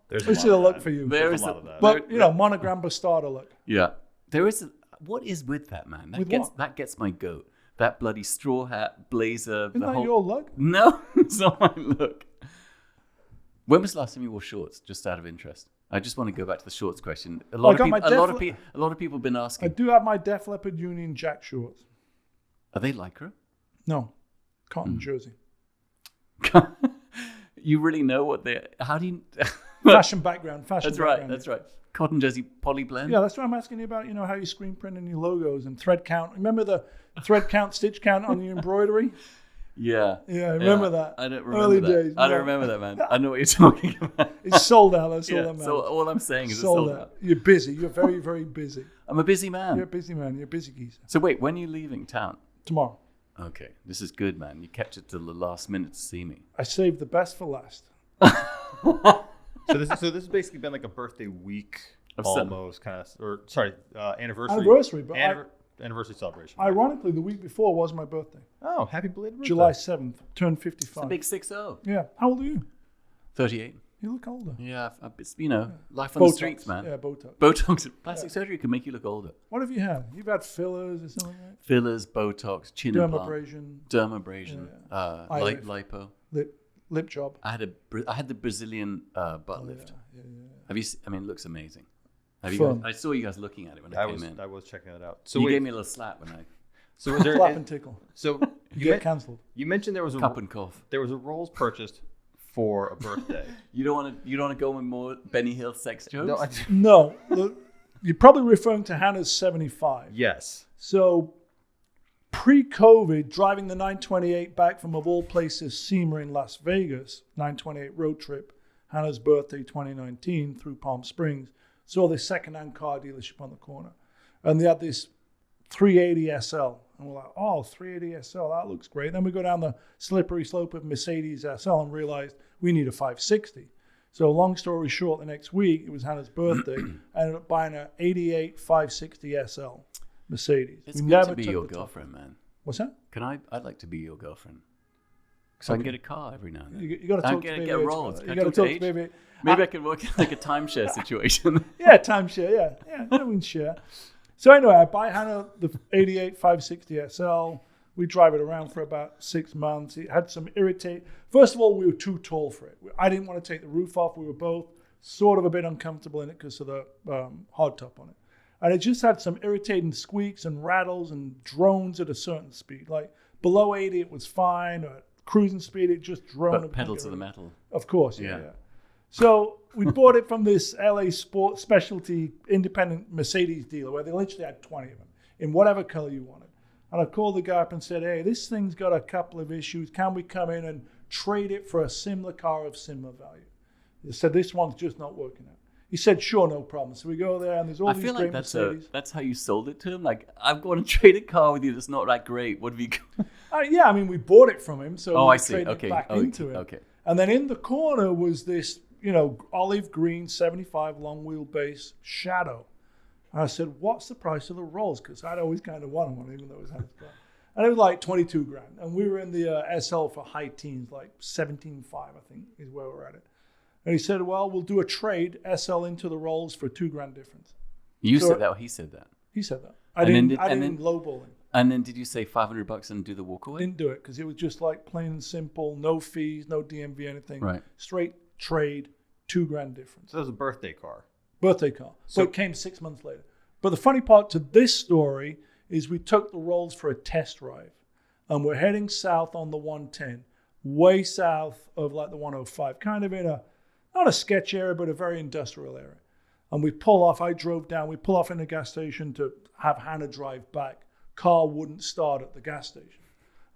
There's This is lot a of look that. for you. There's a lot of that. But, monogram Bastardo look. Yeah. There is what is with that, man? With what? That gets my goat. That bloody straw hat, blazer, Isn't the that whole your look? No, it's not my look. When was the last time you wore shorts? Just out of interest. I just want to go back to the shorts question. A lot of people have been I asking. do have my Def Leppard Union Jack shorts. Are they lycra? No, cotton jersey. You really know what they? How do you? Fashion background. That's right. That's right. Cotton jersey poly blend. Yeah, that's what I'm asking you about. How you screen print in your logos and thread count. Remember the thread count, stitch count on your embroidery? Yeah. Yeah, I remember that. I don't remember Early that. days, I don't no. remember that, man. I know what you're talking about. It's sold out. That's all Yeah. that matters. So all I'm saying is it's sold sold out. out. You're busy. You're very, very busy. I'm a busy man. You're a busy man. You're a busy geezer. So wait, when are you leaving town? Tomorrow. Okay, this is good, man. You kept it till the last minute to see me. I saved the best for last. So this has basically been like a birthday week, Of almost kind of, or sorry, anniversary. Anniversary, but anniversary celebration. Ironically, the week before was my birthday. Oh, happy belated birthday! July 7th. Turned It's a 55. big 6-0. Yeah. How old are you? 38. You look older. Yeah, it's, life on the streets, man. Yeah, Botox. Botox, plastic surgery can make you look older. What have you had? You've had fillers or something, right? Fillers, Botox, chin implant, Dermabrasion, dermabrasion, Eyelift. lipo. lip job. I had the Brazilian butt lift. Yeah. Have you? It looks amazing. Have you Fun. guys, I saw you guys looking at it when I came in. I was checking it out. So You wait, gave me a little slap when I so was there? Slap and tickle. So You get cancelled. you mentioned there was cup and cough. there was a Rolls purchased for a birthday. You don't want to go with more Benny Hill sex jokes. No, No, look, you're probably referring to Hannah's 75. yes. So pre-COVID, driving the 928 back from, of all places, SEMA in Las Vegas, 928 road trip, Hannah's birthday 2019 through Palm Springs, saw this second-hand car dealership on the corner. And they had this 380 SL. And we're like, oh, 380 SL, that looks great. Then we go down the slippery slope of Mercedes SL and realized we need a 560. So long story short, the next week, it was Hannah's birthday. I ended up buying an 88 560 SL Mercedes. It's We good never to be took your the top. girlfriend, man. What's that? I'd like to be your girlfriend. So I can get a car every now and then. You got to I'm talk to gonna Baby get H rolls. about that. Can You I got to talk to talk to H? Baby. Maybe I can work in like a timeshare situation. Yeah, timeshare. Yeah, we can share. So anyway, I buy Hannah the 88 560 SL. We drive it around for about 6 months. It had some irritate. First of all, we were too tall for it. I didn't want to take the roof off. We were both sort of a bit uncomfortable in it because of the hardtop on it. And it just had some irritating squeaks and rattles and drones at a certain speed. Like below 80, it was fine. At cruising speed, it just droned. But pedal to the metal. Of course, Yeah. yeah. So we bought it from this LA sports specialty independent Mercedes dealer where they literally had 20 of them in whatever color you wanted. And I called the guy up and said, hey, this thing's got a couple of issues. Can we come in and trade it for a similar car of similar value? He said, this one's just not working out. He said, sure, no problem. So we go there and there's all I these feel great like Mercedes. that's how you sold it to him. Like, I'm going to trade a car with you that's not that great. What have you? Yeah, I mean, we bought it from him. So Oh, we I see. traded Okay. it back into it. Okay. And then in the corner was this, olive green 75 long wheelbase Shadow. And I said, what's the price of the Rolls? Because I'd always kind of wanted one, even though it was Hannah's car. And it was like 22 grand. And we were in the SL for high teens, like 17.5, I think, is where we're at it. And he said, well, we'll do a trade, SL into the Rolls for $2 grand difference. You So- said that, or he said that. He said that. I And then didn't. I and didn't lowball him. And then did you say $500 and do the walkaway? Didn't do it because it was just like plain and simple, no fees, no DMV, anything. Right. Straight trade, $2,000 difference. So it was a birthday car. Birthday car. So So- it came 6 months later. But the funny part to this story is we took the Rolls for a test drive, and we're heading south on the 110, way south of like the 105, kind of in a not a sketch area, but a very industrial area. And we pull off. I drove down. We pull off in a gas station to have Hannah drive back. Car wouldn't start at the gas station.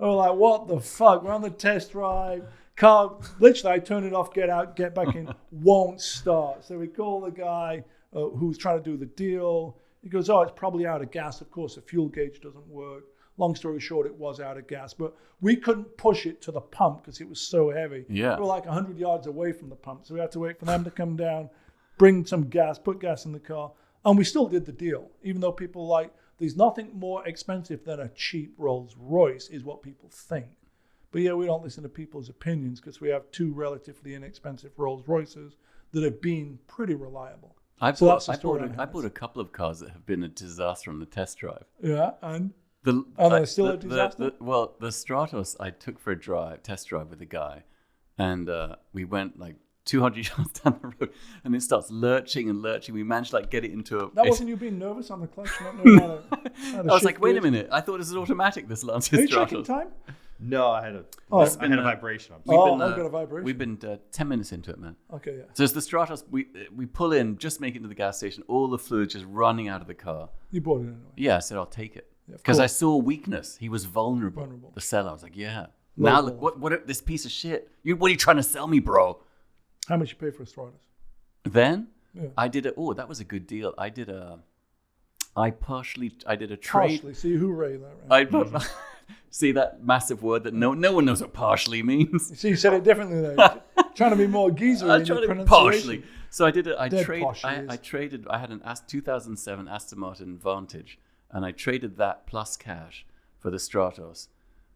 Oh, like, what the fuck? We're on the test drive. Car, literally, I turn it off, get out, get back in, won't start. So we call the guy who's trying to do the deal. He goes, oh, it's probably out of gas. Of course, the fuel gauge doesn't work. Long story short, it was out of gas. But we couldn't push it to the pump because it was so heavy. Yeah. We were like 100 yards away from the pump. So we had to wait for them to come down, bring some gas, put gas in the car. And we still did the deal, even though people like, there's nothing more expensive than a cheap Rolls Royce, is what people think. But yeah, we don't listen to people's opinions because we have two relatively inexpensive Rolls Royces that have been pretty reliable. I So that's the bought story a, on I Hannah's. bought a couple of cars that have been a disaster on the test drive. Yeah, and The, Are they still a disaster? Well, the Stratos I took for a test drive with a guy, and we went like 200 yards down the road, and it starts lurching and lurching. We managed to like get it into a. that wasn't you being nervous on the clutch, not knowing how to I was shift like, wait a gears? minute! I thought this was automatic. This Lancia Are you checking Stratos. time? No, I had a Oh, I it's had a vibration. I'm Oh, been, I've got a vibration. We've been 10 minutes into it, man. Okay, yeah. So it's the Stratos. We pull in, just make it to the gas station. All the fluid just running out of the car. You bought it anyway. Yeah, I said I'll take it Yeah, of because I course. saw weakness. He was vulnerable. Vulnerable. The seller. I was like, yeah. Low Now ball. look, what this piece of shit? What are you trying to sell me, bro? How much you pay for a Stratus? Then Yeah. I did a. Oh, that was a good deal. I did a trade. Partially. See, hooray that, right? I see that massive word that no one knows what partially means. See, you said it differently there. Trying to be more geezer I'm in trying your to be pronunciation. partially. So I did it. I Dead trade. posh he I is. traded. I had an 2007 Aston Martin Vantage, and I traded that plus cash for the Stratos.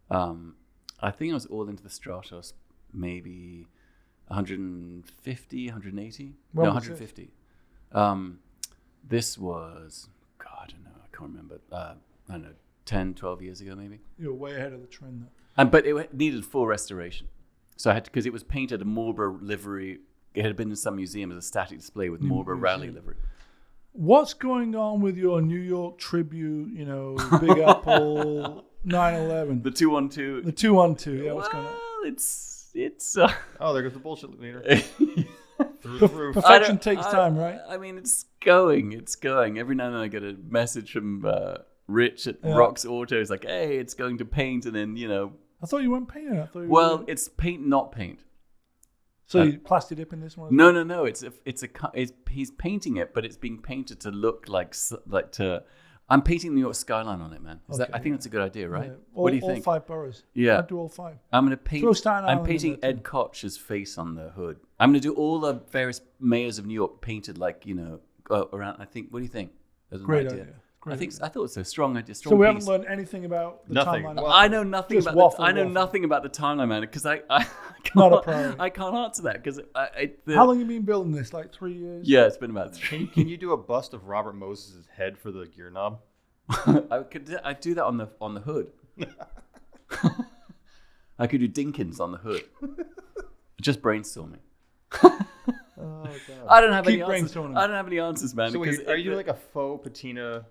I think I was all into the Stratos, maybe 150, 180. When No, was this? 150. This was, God, I don't know. I can't remember. I don't know, 10, 12 years ago, maybe. You were way ahead of the trend there. But it needed full restoration. So I had to, because it was painted a Marlboro livery. It had been in some museum as a static display with Marlboro Rally livery. What's going on with your New York Tribute, Big Apple 911? The 212. The 212, yeah, what's going on? Well, it's Oh, there goes the bullshit meter. Through the roof. Perfection takes time, right? I mean, it's going. Every now and then I get a message from Rich at Yeah. Rox Auto. It's like, hey, it's going to paint, and then I thought you weren't painting it. I thought you well, were... it's paint, not paint. So you plastic dip in this one? No. He's painting it, but it's being painted to look like to. I'm painting the New York skyline on it, man. I think that's a good idea, right? Yeah. What do you all think? 5 boroughs. Yeah. I'd do all 5. I'm gonna paint. Throw Staten I'm Island in painting there Ed Koch's face on the hood. I'm gonna do all the various mayors of New York painted like around. I think. What do you think? That's an Great idea. Great I thought it was a strong idea. So we haven't piece. learned anything about the Nothing. timeline. Well, I know nothing Just about. waffle, I know waffle. nothing about the timeline, man, because I Not a can't. priority. I can't answer that because How long have you been building this? Like 3 years? Yeah, it's been about 3. Can you do a bust of Robert Moses' head for the gear knob? I do that on the hood. I could do Dinkins on the hood. Just brainstorming. Oh, God. I don't have Keep any answers. brainstorming. I don't have any answers, man. So because are you doing like a faux patina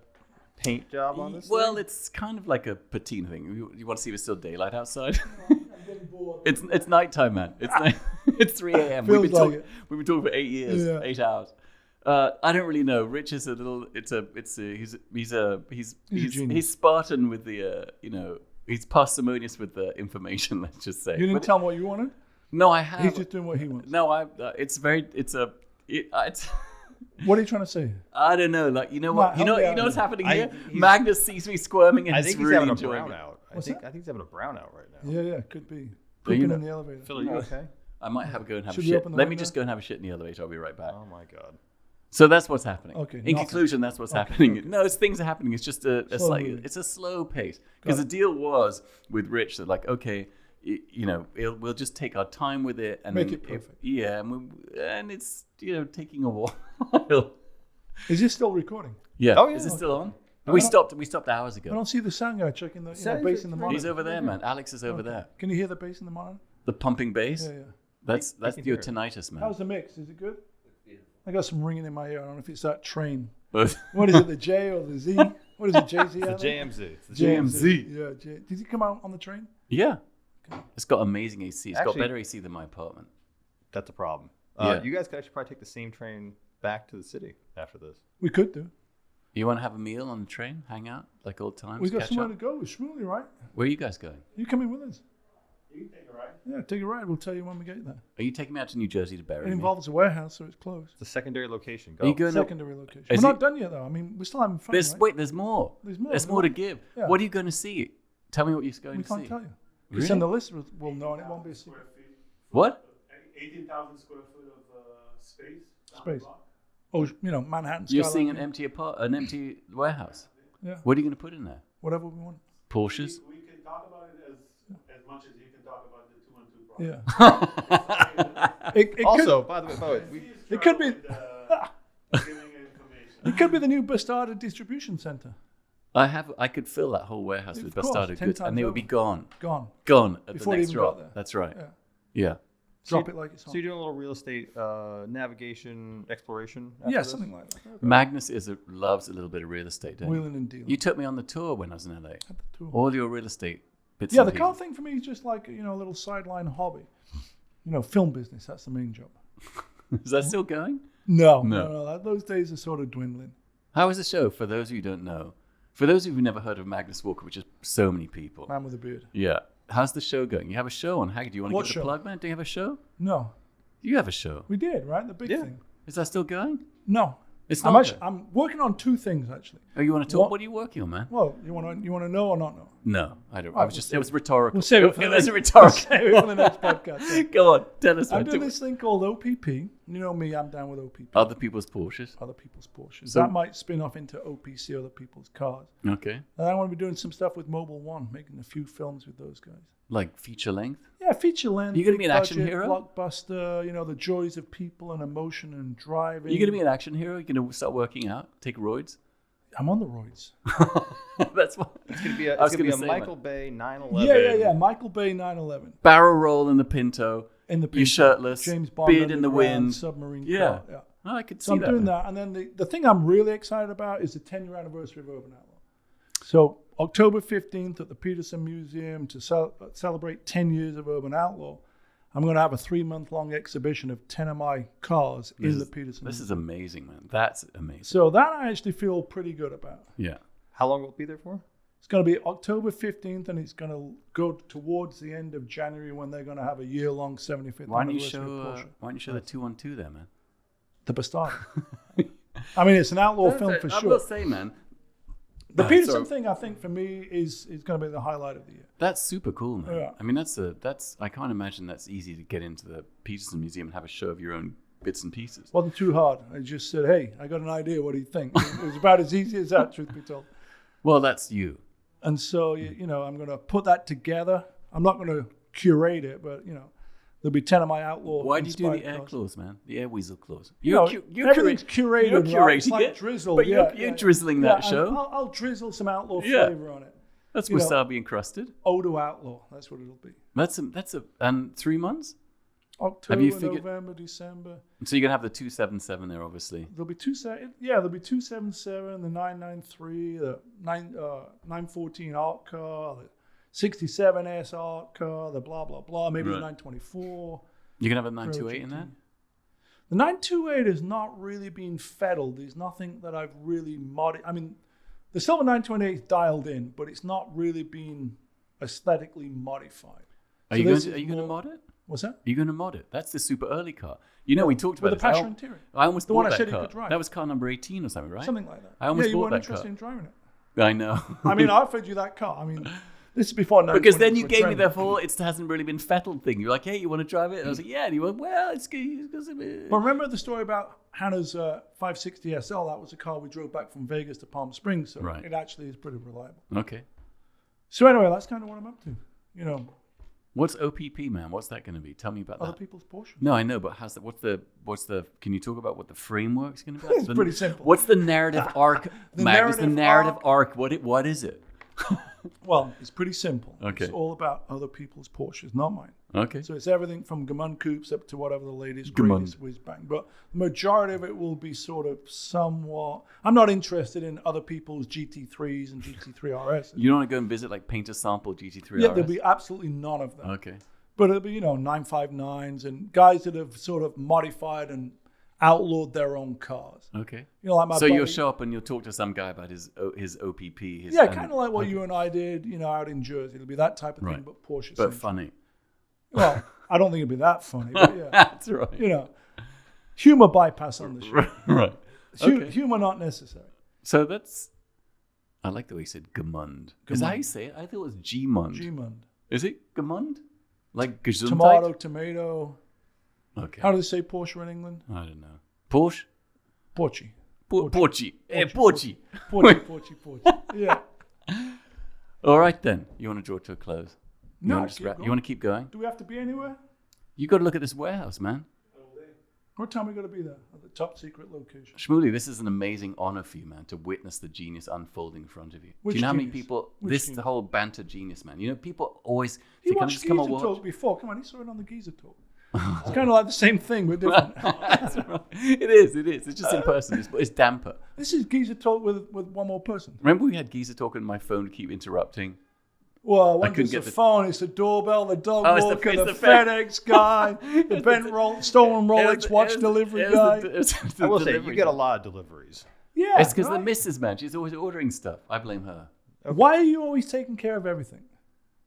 paint job on this? Well, thing? it's kind of like a patina thing. You want to see if it's still daylight outside? I'm getting bored. It's nighttime, man. It's 3 a.m. Feels We've like it. been talking for 8 years, Yeah. 8 hours. I don't really know. Rich is a little. He's genius. Spartan with the he's parsimonious with the information. Let's just say. You didn't But- tell him what you wanted? No, I have. He's just doing what he wants. No, it's What are you trying to say? I don't know. Like, you know what? Matt, You know help me out what's here. happening I- here? he's- Magnus sees me squirming and I he's think he's really having a enjoying it. brownout. I What's think that? he's having a brownout right now. Yeah, could be. you Pooping know- in the elevator. Phil, are you okay? I might have a go and have Should a we shit. open the Let me window? just go and have a shit in the elevator. I'll be right back. Oh my God. So that's what's happening. Okay, In nothing. conclusion, that's what's Okay, happening. okay. No, things are happening. It's just a Slow slight. moving. It's a slow pace Got because the it. deal was with Rich that like, okay, we'll just take our time with it and Make then it perfect. and it's taking a while. Is this still recording? Yeah. Oh, yeah. Is it still on? We stopped hours I ago. don't see the sound guy checking the bass in the monitor. He's over there, man. Alex is over there. Can you hear the bass in the monitor? The pumping bass. Yeah. That's can your hear it. tinnitus, man. How's the mix? Is it good? I got some ringing in my ear. I don't know if it's that train. But What is it, the J or the Z? What is it, Jay-Z? The JMZ. It's the JMZ. Yeah, Did he come out on the train? yeah. It's got amazing AC. It's got Actually- better AC than my apartment. That's a problem. Yeah. You guys could actually probably take the same train back to the city after this. We could do. You want to have a meal on the train? Hang out like old times? We've got catch somewhere up? to go. It's Shmuley, right? Where are you guys going? You coming with us? You can take a ride. Yeah, take a ride. We'll tell you when we get there. Are you taking me out to New Jersey to bury It me? involves a warehouse, so it's closed. It's a secondary location. Are you Go. going to... Secondary location. Is We're it- not done yet, though. I mean, we're still having fun, right? Wait, there's more. There's more. There's more to give. Yeah. What are you going to see? Tell me what you're going We to can't see. tell you. Really? Because then the listeners will know, and it won't be a secret. Square feet. What? 18,000 square foot of space. down Space. the block. Oh, Manhattan. You're Skyline. seeing an empty warehouse. Yeah, What are you going to put in there? whatever we want. Porsches? We can talk about it as much as you can talk about the 212 project. Yeah. It Also, by the way, It could be- Giving information. It could be the new Bastardo distribution center. I could fill that whole warehouse Of with course, Bastardo 10 goods, and times they would be over. gone Gone. at Before the they next even got drop. there. That's right. Yeah. Yeah. Drop it like it's So hot. you're doing a little real estate navigation exploration? after Yeah, this? something like that. Magnus loves a little bit of real estate, don't you? Wheeling and dealing. You took me on the tour when I was in LA. Had the tour. All your real estate bits. Yeah, and the car pieces. thing for me is just like, a little sideline hobby. Film business, that's the main job. Is that still going? No. Those days are sort of dwindling. How is the show? For those of you who don't know, for those of you who've never heard of Magnus Walker, which is so many people. Man with a beard. Yeah. How's the show going? You have a show on Hagerty. Do you want to What give it show? a plug, man? Do you have a show? No, You have a show. we did, right? The big Yeah. thing. Is that still going? No. It's I'm not. actually, I'm working on two things, actually. Oh, you want to talk? What- What are you working on, man? Well, you want to know or not know? No, I don't. Oh, I was just. It was rhetorical. We'll save it for It the was next- rhetorical. Save it for the next podcast. Go on, tell us. I'm man. doing this thing called OPP. You know me, I'm down with OPP. Other people's Porsches. Other people's Porsches. So- That might spin off into OPC, other people's cars. Okay. And I want to be doing some stuff with Mobile One, making a few films with those guys. Like feature length. Yeah, feature length. You gonna be big an action budget, hero? Blockbuster, the joys of people and emotion and driving. Are you going to be an action hero? You're going to start working out, take roids. I'm on the roids. That's what. It's going to be a, I was it's gonna be gonna a say, Michael Bay 911. Yeah. Michael Bay 911. Barrel roll in the Pinto. In the You Pinto. shirtless. James Bond beard in the underground, wind. submarine Yeah. car. Yeah. Oh, I could see So I'm that. doing man. that. And then the thing I'm really excited about is the 10-year anniversary of Urban Outlaw. So October 15th at the Peterson Museum to celebrate 10 years of Urban Outlaw, I'm going to have a 3-month-long exhibition of 10 of my cars in the Peterson This Museum. is amazing, man. That's amazing. So that I actually feel pretty good about. Yeah. How long will it be there for? It's going to be October 15th, and it's going to go towards the end of January when they're going to have a year-long 75th Why don't you anniversary show? of Porsche. Why don't you show the 212 there, man? The Bastardo. I mean, it's an outlaw film for I sure. will say, man. The Peterson sorry. thing, I think, for me, is going to be the highlight of the year. That's super cool, man. Yeah. I mean, that's. I can't imagine that's easy to get into the Peterson Museum and have a show of your own bits and pieces. Wasn't too hard. I just said, hey, I got an idea. What do you think? It was about as easy as that, truth be told. Well, that's you. And so, I'm going to put that together. I'm not going to curate it, but, there'll be 10 of my outlaw. Why do you do the inspired air cars. claws, man? The air weasel claws. Everything's curated. You're right? It's curating like it, drizzle. but yeah, you're drizzling that and show. I'll drizzle some outlaw Yeah. flavor on it. That's you know, wasabi encrusted. Odo Outlaw. That's what it'll be. That's and 3 months. October, you figured- November, December. So you're gonna have the 277 there, obviously. There'll be there'll be 277, the 993, the 914 art car, the 67S art car, the blah blah blah, maybe the Right. 924. You're gonna have a 928 in GT. there. The 928 has not really been feddled. There's nothing that I've really modified. I mean, the silver 928 is dialed in, but it's not really been aesthetically modified. Are So you this going? Are is you going to more- mod it? What's that? Are you going to mod it? That's the super early car. You know, we talked With about the this. Pasha interior. I almost The bought one I that said you car. could drive. That was car number 18 or something, right? Something like that. I almost you bought weren't that interested car. in driving it. I know. I mean, I offered you that car. I mean, this is before 928. because then you were gave me trendy. the whole it hasn't really been fettled thing. You're like, hey, you want to drive it? And I was like, yeah. And you went, well, it's good. But remember the story about Hannah's 560 SL? That was a car we drove back from Vegas to Palm Springs, so Right. it actually is pretty reliable. Okay. So anyway, that's kind of what I'm up to. What's OPP, man? What's that going to be? Tell me about Other that. people's Porsches. No, I know, but how's that? What's the? Can you talk about what the framework's going to be? Like? It's pretty simple. What's the narrative arc, Magnus? The narrative arc. What is it? Well, it's pretty simple. Okay. It's all about other people's Porsches, not mine. Okay. So it's everything from Gamund coupes up to whatever the latest, Gamund. greatest whiz bang. But the majority of it will be sort of somewhat. I'm not interested in other people's GT3s and GT3 RS. You don't want to go and visit like paint a sample GT3 Yeah, RS? there'll be absolutely none of them. Okay. But it'll be 959s and guys that have sort of modified and outlawed their own cars. Okay. Like my So buddy, you'll show up and you'll talk to some guy about his OPP. Yeah, kind of like what you and I did, out in Jersey. It'll be that type of thing, Right. but Porsche. But funny. Well, I don't think it'll be that funny, but yeah. That's right. Humor bypass on the show. Right. Okay. Humor not necessary. So I like the way you said Gamund. Is that how you say it? I thought it was Gmund. Gmund. Is it Gamund? Like Gesundheit? Tomato. Okay. How do they say Porsche in England? I don't know. Porsche? Porci. Porci. Porci. Porci. Porci. Yeah. All right then. You want to draw to a close? No, You want to keep going? Do we have to be anywhere? You got to look at this warehouse, man. What time we got to be there? At the top secret location. Shmuley, this is an amazing honor for you, man, to witness the genius unfold in front of you. Which Do you know how many genius? people? Which This genius? whole banter genius, man. People always. He "Can I watched just come and Geezer watch?" Talk before. Come on, he saw it on the Geezer Talk. It's kind of like the same thing, but different. That's right. It is. It's just in person. It's damper. This is Geezer Talk with one more person. Remember we had Geezer talk and my phone would keep interrupting? Well, when couldn't it's the get the- phone, it's the doorbell, the dog Oh, it's the- walker, it's the the Fed- FedEx guy, the stolen Rolex watch delivery guy. I will say, you get a lot of deliveries. Yeah, It's because the right? missus, man. She's always ordering stuff. I blame her. Why are you always taking care of everything?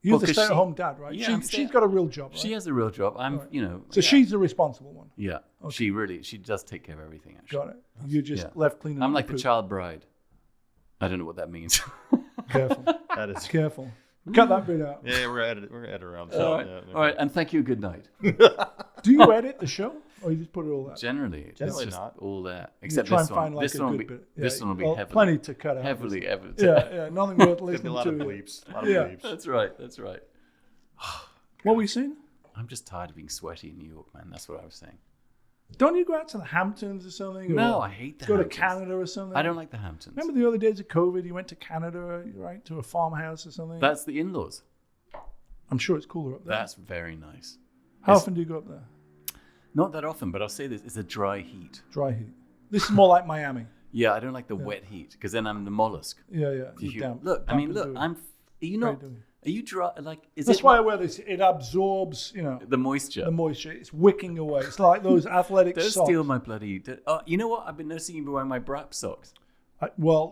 You're Well, the 'cause stay-at-home dad, right? Yeah, I'm She's got a real job, right? She has a real job. I'm, So she's the responsible one. Yeah. She does take care of everything, actually. Got it. You just Yeah. left cleaning I'm up like the poop. child bride. I don't know what that means. Careful. That is. Careful. Cut that bit out. Yeah, we're gonna edit around. All right. All right. And thank you. Good night. Do you edit the show? Or you just put it all out? Generally, it's Generally just not. all there. You Except try this and one. find like This a one will good be. bit. This one will be well, heavily. plenty to cut out. Heavily. Yeah, nothing worth There'll be listening a lot of to. bleeps. A lot of Yeah. bleeps. That's right. That's right. What were you saying? I'm just tired of being sweaty in New York, man. That's what I was saying. Don't you go out to the Hamptons or something? No, or I hate the go Hamptons. to Canada or something? I don't like the Hamptons. Remember the early days of COVID? You went to Canada, right? To a farmhouse or something? That's the in-laws. I'm sure it's cooler up there. That's very nice. How often do you go up there? Not that often, but I'll say this: it's a dry heat. Dry heat. This is more like Miami. Yeah, I don't like the wet heat because then I'm the mollusk. Yeah. If you- Damp. look, I Damp mean, and look, dewy. I'm. Are you Very not? dewy. Are you dry? Like, is That's it why I wear this. It absorbs, the moisture? the moisture. It's wicking away. It's like those athletic Don't socks. steal my bloody. You know what? I've been noticing you've been wearing my Brap socks.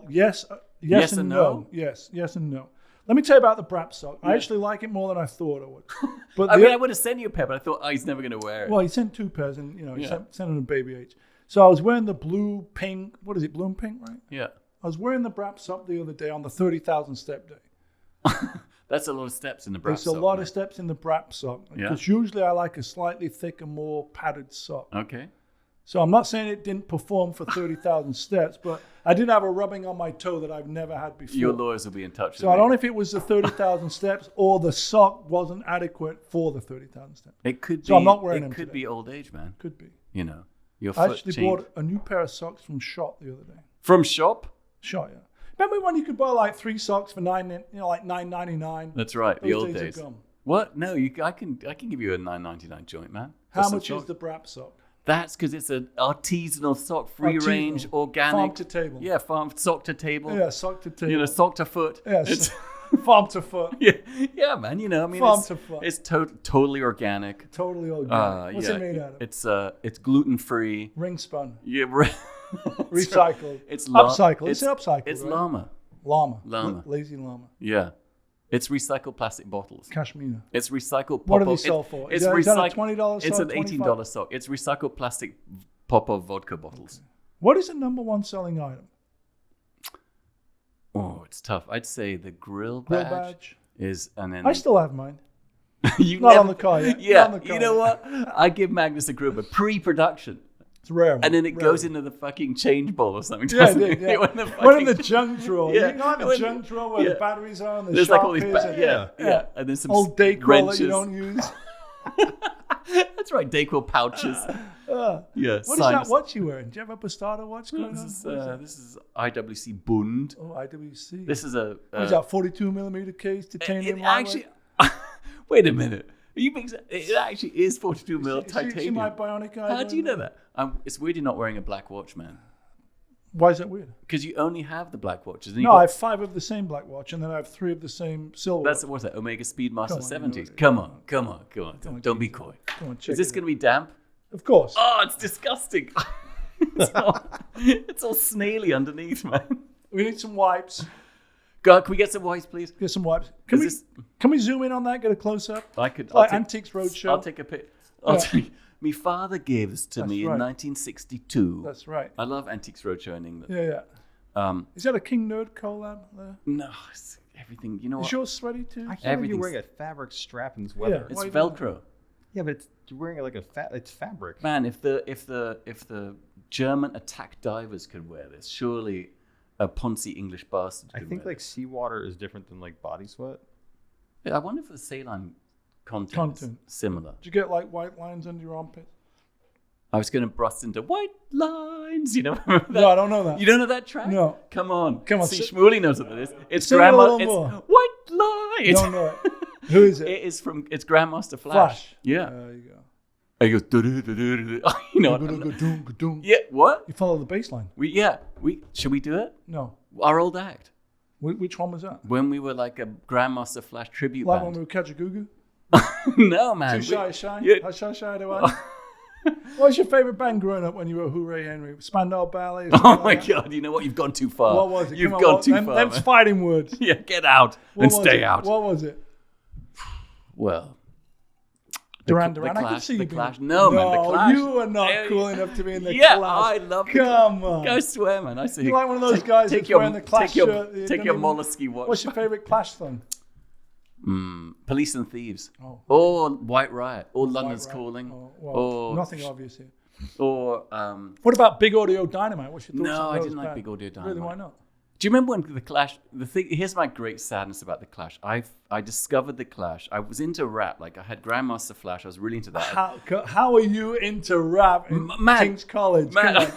Yes Yes and and no. no? Yes and no. Let me tell you about the Brap sock. I actually like it more than I thought I would. But I would have sent you a pair, but I thought, he's never going to wear it. well, he sent 2 pairs, and he Yeah. sent them a baby H. So I was wearing the blue pink. What is it? Blue and pink, right? Yeah, I was wearing the Brap sock the other day on the 30,000 step day. that's a lot of steps in the Brap There's sock. a lot man. of steps in the Brap sock Yeah. because usually I like a slightly thicker, more padded sock. Okay. So I'm not saying it didn't perform for 30,000 steps, but I did have a rubbing on my toe that I've never had before. Your lawyers will be in touch So with I don't me. know if it was the 30,000 steps or the sock wasn't adequate for the 30,000 steps. It could be. So I'm not wearing it them could today. be old age, man. Could be. Your I foot actually changed. bought a new pair of socks from Shot the other day. From shop. Shot, yeah. Remember when you could buy like 3 socks for $9.99? That's right. The Those old days are days. gone. What? No, I can give you a $9.99 joint, man. For How some much is socks. the Brap sock? That's because it's an artisanal sock, free Artisanal. range, organic, Farm to table. Yeah, farm sock to table. Yeah, sock to table. Sock to foot. Yes. It's, Farm to foot. yeah, man. I mean, Farm it's, to foot. it's totally organic. Totally organic. What's yeah, it made out of? It's gluten free. Ring spun. Yeah, Recycled. It's upcycled. It's upcycled. It's right? llama. Llama. Lazy llama. Yeah, it's recycled plastic bottles. Cashmere. It's recycled. What do pop-up- they sell for? It's Is that a recycled. $20 sock? It's an $25? $18 sock. It's recycled plastic pop-up vodka bottles. What is the number one selling item? Oh, it's tough. I'd say the grill Grill badge, badge? is, and then I still have mine. you Not on the car yet. Yeah, Not on the car you know yet. what? I give Magnus a grill, but pre-production. It's rare. And then it goes into the fucking change bowl or something. Yeah, doesn't it? yeah. When the Went in fucking- the junk drawer. Yeah. You know, like the junk drawer where the batteries are and the There's like all these, sharp yeah. And there's some old Dayquil wrenches. that you don't use. That's right, Dayquil pouches. Yeah. What is that watch you wearing? Do you have a Bastardo watch going on? This is IWC Bund. Oh, IWC. This is a. What is that, 42mm case, titanium? It actually. Wait a minute. Are you being? It actually is 42 mil titanium. See my bionic eye? How do you know that? It's weird you're not wearing a black watch, man. Why is that weird? Because you only have the black watches. And No, I have 5 of the same black watch, and then I have 3 of the same silver. what's that? Omega Speedmaster Come on, 70s. Come on. Don't be coy. Come on, check Is this it going to be damp? Of course. Oh, it's disgusting. it's all snaily underneath, man. We need some wipes. God, can we get some wipes, please? Get some wipes. Can we zoom in on that? Get a close up. I could. Like Antiques Roadshow. I'll take a pic. My father gave this to me in 1962. That's right. I love Antiques Roadshow in England. Yeah. Is that a King Nerd collab there? No, it's everything. You know Is what? yours sweaty too? I can't believe you're wearing a fabric strap in this weather. It's Why Velcro. Yeah, but you're wearing like it's fabric. Man, if the German attack divers could wear this, surely a Ponzi English bastard could I think wear like seawater is different than like body sweat. this. I wonder if the saline content is similar. Did you get like white lines under your armpit? I was going to bust into white lines, you know? Remember that? No, I don't know that. You don't know that track? No. Come on. Come on, See, sing- Shmuley knows what it is. It's Sing it a little it's more. white lines. Don't know it. Who is it? It's Grandmaster Flash. Flash. Yeah. There you go. He goes, "Du-du-du-du-du-du." You know. Yeah. Yeah. What? You follow the bass line. Should we do it? No. Our old act. Which one was that? When we were like a Grandmaster Flash tribute Like band. when we were Kajagoogoo? No, man. Too shy. Yeah. How shy do I? What was your favorite band growing up when you were Hooray Henry? Spandau Ballet? Oh my God! You know what? You've gone too far. What was it? You've Come on, gone too far. Them's man. fighting words. Yeah, get out What and was stay it? out. What was it? Well, Duran the Duran. I Clash, can see the you Clash. being... No, man, the Clash. You are not Yeah, cool enough to be in the yeah, Clash. I love the Come on. Go swear, man. I see. You're like one of those guys that's wearing the Clash shirt. that you Take don't your even- mollusky watch. What's your favorite Clash song? Police and Thieves. Oh. Or White Riot. Or London's White Riot. Calling. Oh, well, or nothing obvious here. Or What about Big Audio Dynamite? What's your thoughts no, on I those didn't like bands? Big Audio Really, Dynamite. why not? Do you remember when the Clash? Here's my great sadness about the Clash. I discovered the Clash. I was into rap. Like I had Grandmaster Flash. I was really into that. How are you into rap in Man, King's College? Man, Come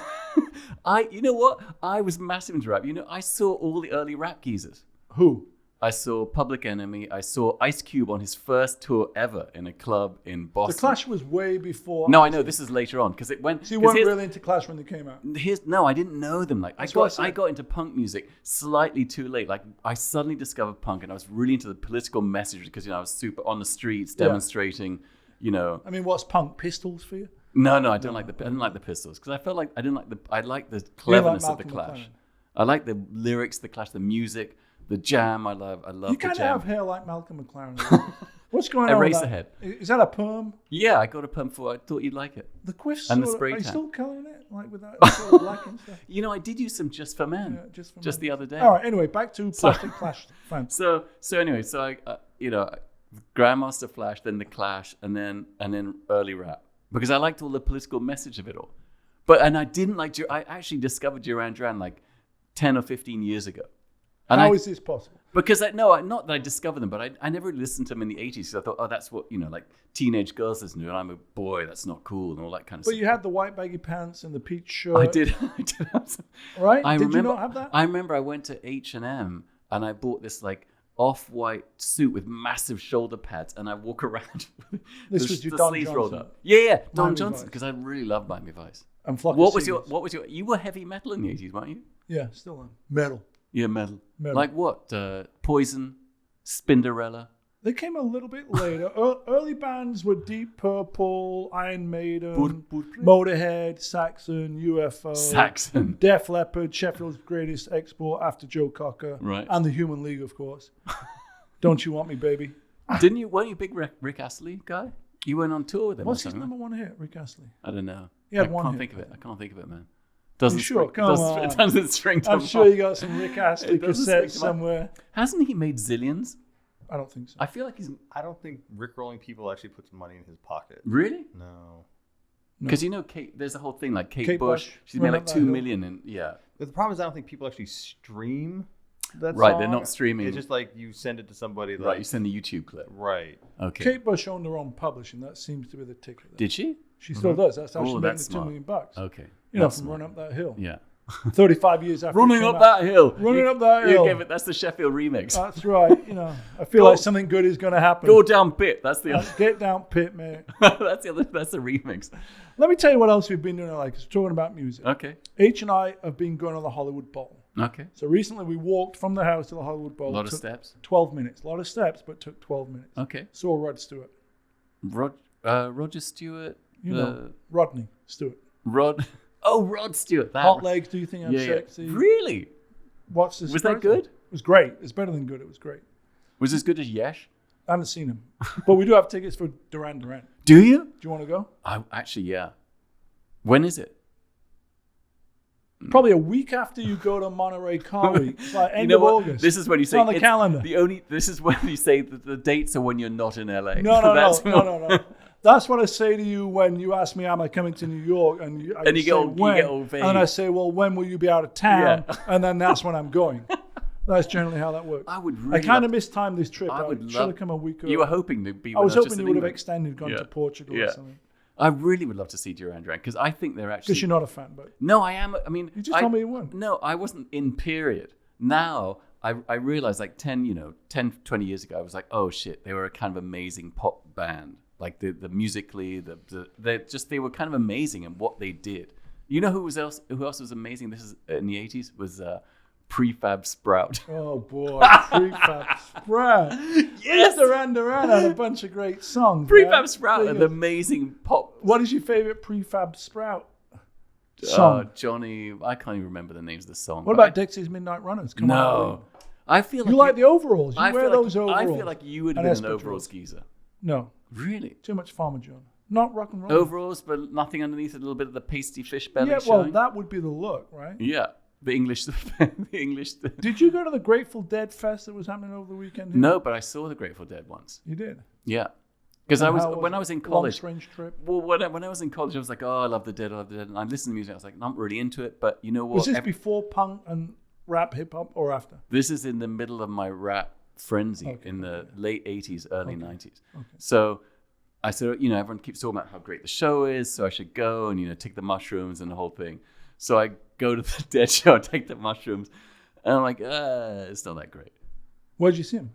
on. you know what? I was massive into rap. You know, I saw all the early rap geezers. Who? I saw Public Enemy. I saw Ice Cube on his first tour ever in a club in Boston. The Clash was way before. No, I know this is later on because it went. So you weren't really into Clash when they came out. No, I didn't know them. Like That's what I I said. got into punk music slightly too late. Like I suddenly discovered punk, and I was really into the political message because I was super on the streets demonstrating. You know, I mean, what's punk? Pistols for you? no, I don't like the Pistols because I felt like I like the cleverness of the Malcolm Clash. McLaren. I like the lyrics, the Clash, the music, the jam. I love You the kind of jam. have hair like Malcolm McLaren. What's going on? with that? Eraserhead. Is that a perm? Yeah, I got a perm for. I thought you'd like it. The quiff And the sort of- spray Are you tan. still colouring it like with that sort of black and stuff? You know, I did use some just for men. Yeah, just for just men. the other day. All right. Anyway, back to Plastic Clash fans. So anyway, I Grandmaster Flash, then the Clash, and then early rap because I liked all the political message of it all. I didn't like. I actually discovered Duran Duran like 10 or 15 years ago. And How is this possible? Because not that I discovered them, but I never listened to them in the 80s because I thought, oh, that's what like teenage girls listen to, and I'm a boy, that's not cool, and all that kind of But stuff. you had the white baggy pants and the peach shirt. I did have some. Right? I Did remember, you not have that? I remember I went to H&M and I bought this like off-white suit with massive shoulder pads, and I walk around with This was your Don sleeves rolled Johnson. up. Yeah, Don Miami Johnson, Vice. because I really love Miami Vice. And Flock What of was Seagulls. your? You were heavy metal in the 80s, weren't you? Yeah, still on. Metal. Yeah, metal. Metal. Like what? Poison, Spinderella. They came a little bit later. Early bands were Deep Purple, Iron Maiden, Motorhead, Saxon, UFO, Saxon. Def Leppard, Sheffield's greatest export after Joe Cocker, Right. and the Human League, of course. Don't You Want Me, Baby? Weren't you a big Rick Astley guy? You went on tour with him. What's or his something, number one hit, Rick Astley? I don't know. He had I one can't hit. think of it. I can't think of it, man. Doesn't sure? spring- Come doesn't- on. It doesn't string to I'm mind. sure you got some Rick Astley It doesn't spring cassettes to mind. somewhere. Hasn't he made zillions? I don't think so. I feel like he's I don't think Rickrolling people actually puts money in his pocket. really. No. Because you know, Kate. There's a whole thing like Kate, Kate Bush. Bush, She's made Run like Up That 2 Hill. million, and But the problem is I don't think people actually stream that Right, song. they're not streaming. It's just like you send it to somebody. Like, right. You send the YouTube clip. Right. Okay. Kate Bush owned her own publishing. That seems to be the ticket. there. Did she? She still does. That's how Oh, she made that's the smart. $2 million. Okay. You know, That's from smart. Run Up That Hill. Yeah. 35 years after. Running it came up out. that hill. Running You- up that you hill. gave it. That's the Sheffield remix. That's right. You know, I feel Go- like something good is going to happen. Go down pit. That's the other. Get down, pit, man. That's the other. That's the remix. Let me tell you what else we've been doing. Like, it's talking about music. Okay. H and I have been going to the Hollywood Bowl. Okay. So recently we walked from the house to the Hollywood Bowl. A lot of Took steps. 12 minutes. A lot of steps, but took 12 minutes. Okay. Saw Rod Stewart. Roger Stewart. You know, Rodney Stewart. Rod. Oh, Rod Stewart. That. Hot legs. Do you think I'm Yeah, yeah. sexy? Really? Watch this. Was that program. good? It was great. It's better than good. It was great. Was as good as Yesh? I haven't seen him, but we do have tickets for Duran Duran. Do you? Do you want to go? Actually, yeah. When is it? Probably a week after you go to Monterey Car Week. It's like end You know of what? August. This is when you It's say on the calendar. This is when you say that the dates are when you're not in LA. No. That's That's what I say to you when you ask me, am I coming to New York? And you And you say, get all- you when? get all vague. And then I say, well, when will you be out of town? Yeah. And then that's when I'm going. That's generally how that works. I would really I kind love- of mistimed this trip. I I would should love- have come a week early. You were hoping to be. I was just hoping in you would have England. extended, gone Yeah. to Portugal Yeah. or something. I really would love to see Duran Duran because I think they're actually. Because you're not a fan, but No, I am. I mean, you just told me you weren't. No, I wasn't in period. Now I realized like 10, 20 years ago, I was like, oh shit, they were a kind of amazing pop band. Like the musically, they were kind of amazing in what they did. You know who else was amazing? This is in the 80s was Prefab Sprout. Oh boy, Prefab Sprout. Yes! Duran Duran had a bunch of great songs. Prefab man. Sprout, There an you go. amazing pop. What is your favorite Prefab Sprout song? Johnny, I can't even remember the names of the song. What but about Dixie's Midnight Runners? Come on. No, I feel like You like the overalls. You I wear feel like those overalls. I feel like you would have and been an espadrilles. overalls geezer. No, Really? too much Farmer John. Not rock and roll. Overalls, but nothing underneath, a little bit of the pasty fish belly Yeah, well, showing. that would be the look, right? Yeah, the English, the English. Did you go to the Grateful Dead fest that was happening over the weekend? here? No, but I saw the Grateful Dead once. You did? Yeah, because And I was how when I was in it? college. Long, strange trip. Well, when I was in college, I was like, oh, I love the Dead, I love the Dead, and I listened to music. I was like, I'm not really into it, but you know what? Was this before punk and rap hip hop or after? This is in the middle of my rap frenzy Okay, in the late 80s, early Okay. 90s. Okay. So I said, everyone keeps talking about how great the show is, so I should go and, take the mushrooms and the whole thing. So I go to the Dead show and take the mushrooms, and I'm like, it's not that great. Where'd you see him?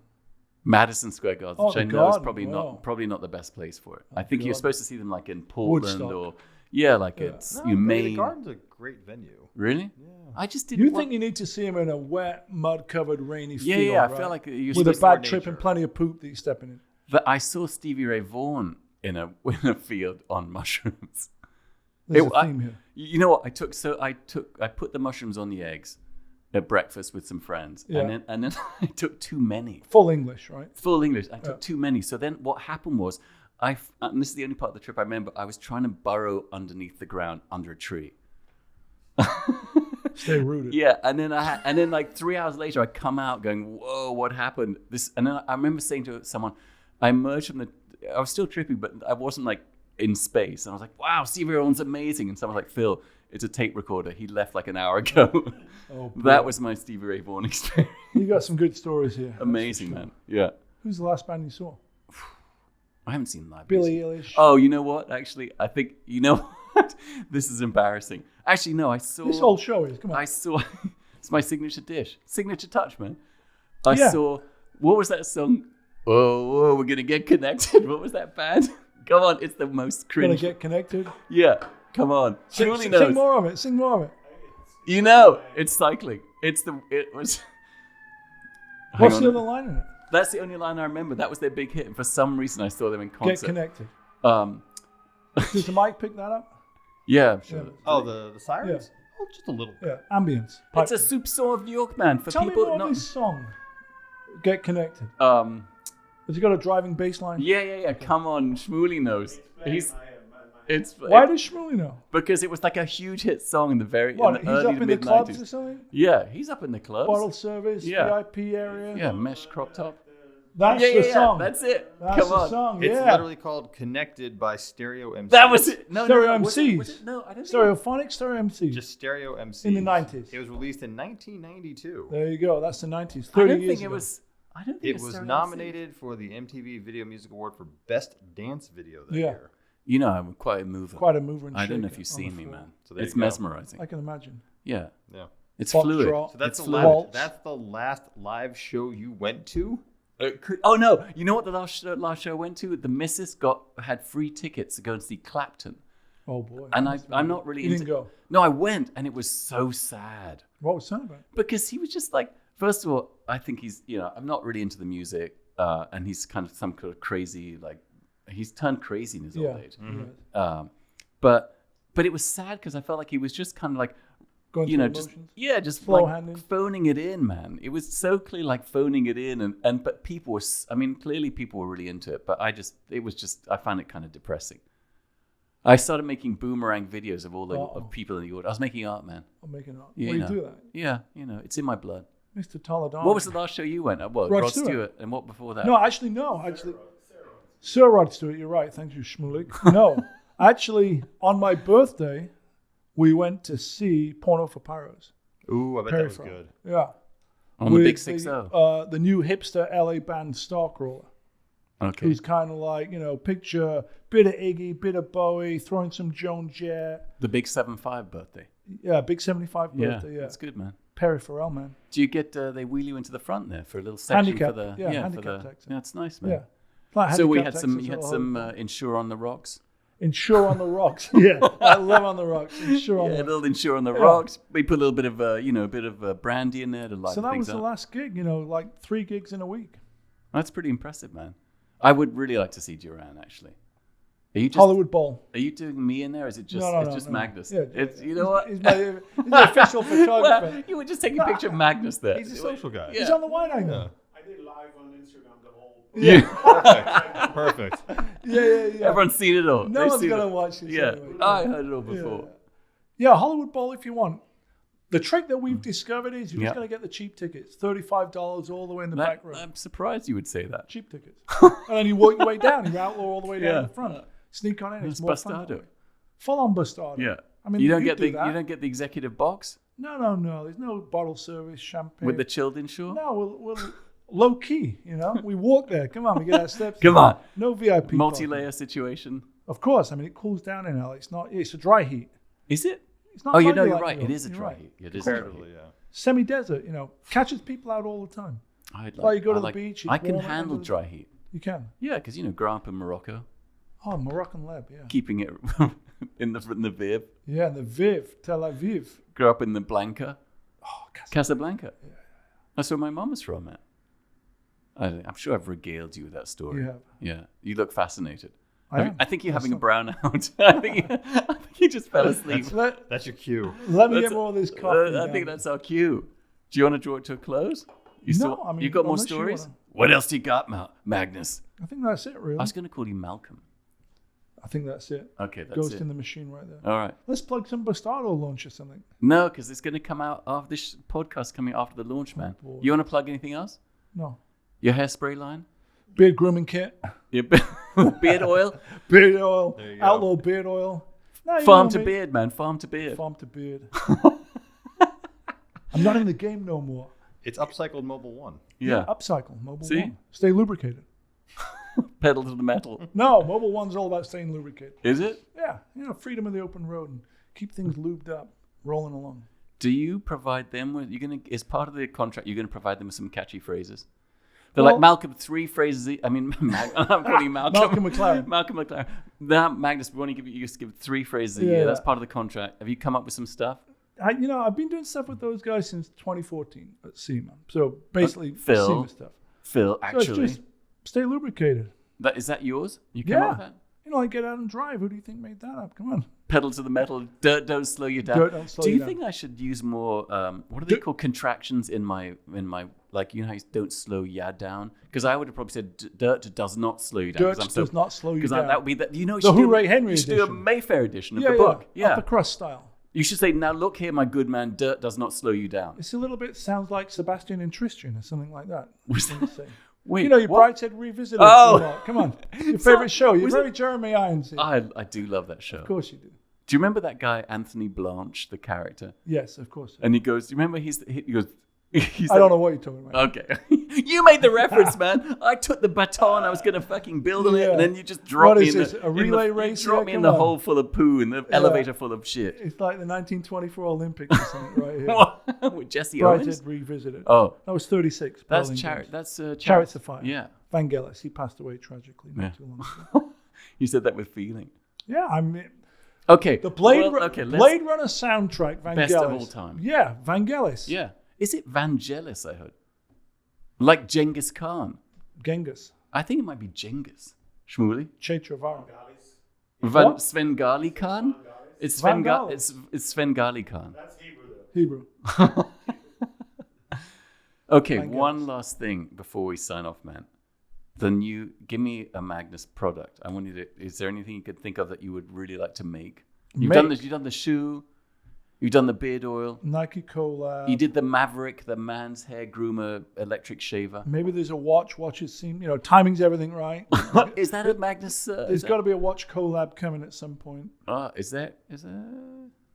Madison Square Garden, Oh, which I the know is garden, wow. probably not the best place for it. I think you're God. supposed to see them like in Portland Woodstock. or it's No, you the Maine. Garden's a great venue. Really? Yeah. I just didn't. You want- think you need to see him in a wet, mud-covered, rainy Yeah, field, yeah. I right? feel like you're with a supposed bad to trip nature. and plenty of poop that you're stepping in. But I saw Stevie Ray Vaughan in a field on mushrooms. There's It- a theme here. You know what? I put the mushrooms on the eggs at breakfast with some friends, Yeah. and then I took too many. Full English, right? Full English. I took Yeah. too many. So then what happened was, and this is the only part of the trip I remember, I was trying to burrow underneath the ground under a tree. Stay rooted. Yeah, and then like 3 hours later, I come out going, "Whoa, what happened?" And then I remember saying to someone, I emerged from I was still tripping, but I wasn't like in space. And I was like, "Wow, Stevie Ray Vaughan's amazing." And someone was like, "Phil, it's a tape recorder. He left like an hour ago." Oh, boy. That was my Stevie Ray Vaughan experience. You got some good stories here. Amazing, man. Yeah, Who's the last band you saw? I haven't seen live Billie music. Eilish. Oh, you know what? Actually, I think you know what. This is embarrassing. Actually, no, I saw. This whole show is. Come on. I saw. It's my signature dish, signature touch, man. I Yeah. saw. What was that song? Oh, we're gonna get connected. What was that band? Come on, it's the most Gonna cringe. get connected. Yeah, come on. Surely knows. Sing more of it. Sing more of it. You know, it's cycling. It was. Hang What's on. the other line in it? That's the only line I remember. That was their big hit, and for some reason, I saw them in Get concert. connected. Does the mic pick that up? Yeah, I'm sure. Yeah. Oh, the sirens? Oh, just a little. Yeah. Ambience. It's a soupçon of New York, man. For Tell me people more not. of this song. Get connected. Has he got a driving bass line? Yeah. Come on, Shmuley knows. It's Why does Shmuley know? because it was like a huge hit song in the What? in the He's early up to in the mid clubs or 90s. something? Yeah, he's up in the clubs. Bottle service, Yeah. VIP area. Yeah, mesh crop top. That's the song. That's it. That's Come the on. song. It's Yeah. literally called Connected by Stereo MCs. That was it. No, Stereo no, was it- was MCs. it- No, I don't think. Stereophonic Stereo MC. Just Stereo MCs. In the 90s. It was released in 1992. There you go. That's the 90s. I 30 don't years think ago. it was. I don't think It it's was Stereo nominated for the MTV Video Music Award for Best Dance Video that year. MC. You know, I'm quite a mover. Quite a mover and I don't know shaker if you've on the seen me, floor. man. So there It's you go. mesmerizing. I can imagine. Yeah, Yeah. it's Fox fluid. drop. So that's It's the fluid. last. Waltz. That's the last live show you went to. Oh no! You know what the last show I went to? The missus had free tickets to go and see Clapton, Oh boy. and That's I'm not really You into. didn't go. No, I went, and it was so sad What was that about? because he was just like. First of all, I think he's. I'm not really into the music, and he's kind of some kind of crazy. Like, he's turned crazy in his old age. Yeah. But it was sad because I felt like he was just kind of like. Going through Just emotions. just Slow like handing. phoning it in, man. It was so clear, like phoning it in, but people were. I mean, clearly people were really into it, but I found it kind of depressing. I started making boomerang videos of all the of people in the audience. I was making art, man. I'm making up. Yeah, Well, you you do know. that. Yeah, it's in my blood. Mr. Toledano. What was the last show you went at? Well, Rod Rod Stewart. Stewart, and what before that? No, actually, Sir Rod Stewart, you're right. Thank you, Shmulik. No, actually, on my birthday, we went to see Porno for Pyros. Ooh, I bet Perry that was Farrell. good. Yeah. on the With Big 6-0. The new hipster LA band Starcrawler, Okay. who's kind of like, picture bit of Iggy, bit of Bowie, throwing some Joan Jett. The Big 7-5 birthday. Yeah, big 75 birthday, yeah. That's good, man. Perry Farrell, man. Do you get? They wheel you into the front there for a little section Handicap, for the yeah, for handicap the. taxi. Yeah, it's nice, man. Yeah. Like So we handicap had some. taxis You had all some over. Insure on the Rocks. Insure on the Rocks. Yeah, I love on the Rocks. Insure on Yeah, a the little Insure on the Yeah. Rocks. We put a little bit of a bit of brandy in there to lighten So that things was the up. last gig, like 3 gigs in a week. That's pretty impressive, man. I would really like to see Duran actually. Are you just? Hollywood Bowl. Are you doing me in there? Or is it just? No, it's just Magnus. Yeah, It's yeah. you know what? He's the official photographer. Well, you were just taking a picture of Magnus there. He's a social guy. Yeah. He's on the wine angle. I did live on Instagram the whole. Yeah. Perfect. Yeah. Everyone's seen it all. No They've one's seen going to it. watch this Yeah, anyway. I heard it all before. Yeah, Hollywood Bowl if you want. The trick that we've discovered is you're Yeah. just going to get the cheap tickets. $35 all the way in the back row. I'm surprised you would say that. Cheap tickets. And then you work your way down. You outlaw all the way down Yeah. the front. Sneak on in. It's It's more fun that Bastardo. way. Full on Bastardo. Yeah. I mean, you don't you get do the that. you don't get the executive box No. There's no bottle service, champagne. with the chilled inshore. No, we're low key, We walk there. Come on, we get our steps. Come on. No VIP. Multi-layer situation. parking. Of course. I mean, it cools down in LA. It's a dry heat. Is it? It's not Oh, you muggy know, you're like right. New It York. is a You're dry right. heat. It is a dry Comparatively, heat. yeah. Semi-desert, catches people out all the time. Like you go to the beach, it's I can warm, handle and- dry heat. You can. Yeah, because grow up in Morocco, Oh, Moroccan lab, yeah. keeping it in the Viv. Yeah, and the Viv, Tel Aviv. Grew up in the Blanca, Oh, Casablanca. That's where my mum is from, man. I'm sure I've regaled you with that story. You have. Yeah, you look fascinated. I am. I think you're That's having a not- brownout. I think you just fell asleep. Let, That's your cue. let me That's- get more of this coffee. I think down. that's our cue. Do you want to draw it to a close? You No, I mean, you got more unless you stories? wanna- What else do you got, Magnus? I think that's it, really. I was going to call you Malcolm. I think that's it. Okay, that's Ghost it. in the machine right there. All right. Let's plug some Bastardo launch or something. No, because it's going to come out after this podcast coming after the launch, man. boy. You want to plug anything else? No. Your hairspray line? Beard grooming kit. Your beard oil? Beard oil. There you go. Outlaw beard oil. No, you Farm know to me. beard, man. Farm to beard. Farm to beard. I'm not in the game no more. It's upcycled Mobile One. Yeah. Upcycle. Mobile See? One. Stay lubricated. Pedal to the metal. No, Mobile One's all about staying lubricated. Is it? Yeah, freedom of the open road and keep things lubed up, rolling along. Do you provide them with, as part of the contract, you're going to provide them with some catchy phrases? They're like Well- Malcolm, 3 phrases. I'm calling you Malcolm. Malcolm McLaren. Malcolm McLaren. Now, Magnus, we want to give you just give 3 phrases a Yeah. year. That's part of the contract. Have you come up with some stuff? I've been doing stuff with those guys since 2014 at SEMA. So basically, Phil. SEMA stuff. Phil, So it's actually. just stay lubricated. Is that yours? You came up with Yeah. that? Like get out and drive. Who do you think made that up? Come on. Pedal to the metal. Dirt don't slow you down. Dirt don't slow do you you down. think I should use more? What are they Dirt- called? Contractions in my like how you don't slow ya down? Because I would have probably said dirt does not slow you down. Dirt 'cause I'm so, does not slow you Because down. that would be that. You know, you The should do- Hooray Henry You should do a edition. Mayfair edition of the book. Yeah. Upper crust style. You should say, now look here, my good man. Dirt does not slow you down. It's a little bit sounds like Sebastian and Tristan or something like that. Was What do you say? Wait, You know, your what? Brideshead Revisited. Oh. Mark. Come on. Your favorite show. You're was very Jeremy Irons here. I do love that show. Of course you do. Do you remember that guy, Anthony Blanche, the character? Yes, of course. And he goes, do you remember he goes, he's I don't know what you're talking about. Okay. You made the reference, man. I took the baton. I was going to fucking build on it. And then you just dropped What me is in this, the... a relay in the, race You dropped here? me in Come the on. hole full of poo in the elevator full of shit. It's like the 1924 Olympics or something right here. With Jesse Owens? Brideshead Revisited. Oh, That was 36. that's Berlin Chariots. Games. That's Chariots Chariots. of Fire. Yeah. Vangelis. He passed away tragically not Yeah. too long ago. You said that with feeling. Yeah, I mean, Okay. the Blade let's- Runner soundtrack, Vangelis. Best of all time. Yeah, Vangelis. Yeah. Is it Vangelis, I heard? Like Genghis Khan. Genghis. I think it might be Genghis. Shmuley? Che Guevara. Galis. Svengali Khan? It's Vangelis. it's Svengali Khan. That's Hebrew though. Hebrew. Okay, Vangelis. one last thing before we sign off, man. Give me a Magnus product. I want you to. Is there anything you could think of that you would really like to make? You've done the shoe. You've done the beard oil. Nike collab. You did the Maverick, the man's hair groomer electric shaver. Maybe there's a watch. Watches seem, timing's everything right. Is that a Magnus? There's got to be a watch collab coming at some point. Is there?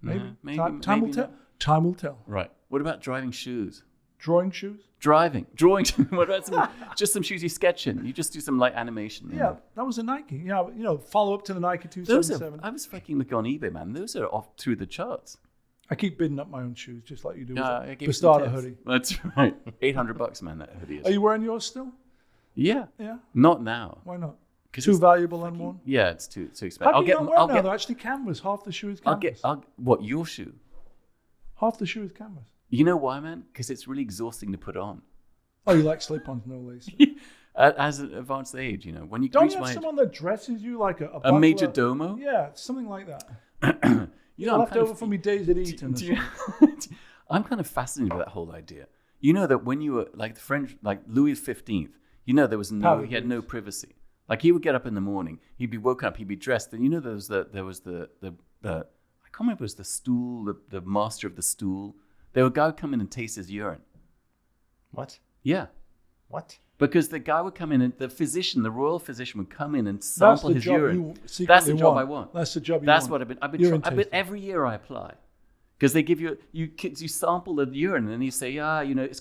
Maybe. No, maybe. Time will maybe tell. not. Time will tell. Right. What about driving shoes? Drawing shoes. Drawing. What about just some shoes you sketch in? You just do some light animation. Yeah, that was a Nike. Yeah, follow up to the Nike Those are. 277. I was fucking looking on eBay, man. Those are off through the charts. I keep bidding up my own shoes, just like you do I with gave the you some starter tips. hoodie. That's right. $800, man. That hoodie is. Are you wearing yours still? Yeah. Yeah. Not now. Why not? 'Cause Too it's valuable and worn. Yeah, it's too expensive. How can you not wear them now? They're actually canvas. Half the shoe is canvas. What, your shoe? Half the shoe is canvas. You know why, man? Because it's really exhausting to put on. Oh, you like slip-ons, no lace. As an advanced age, when you Don't reach you have my age, someone that dresses you like a a major butler? domo. Yeah, something like that. I'm Left kind over of- from me days at Eton. I'm kind of fascinated with that whole idea. You know that when you were like the French, like Louis XV, there was he had no privacy. Like he would get up in the morning, he'd be woken up, he'd be dressed, and there was the I can't remember if it was the stool, the master of the stool. There would a guy would come in and taste his urine. What? Yeah. What? Because the guy would come in and the royal physician would come in and sample his urine. That's the job I want. That's the job you That's want. what I've been Urine trying. tasting. Every year I apply. Because they give you sample the urine and then you say, it's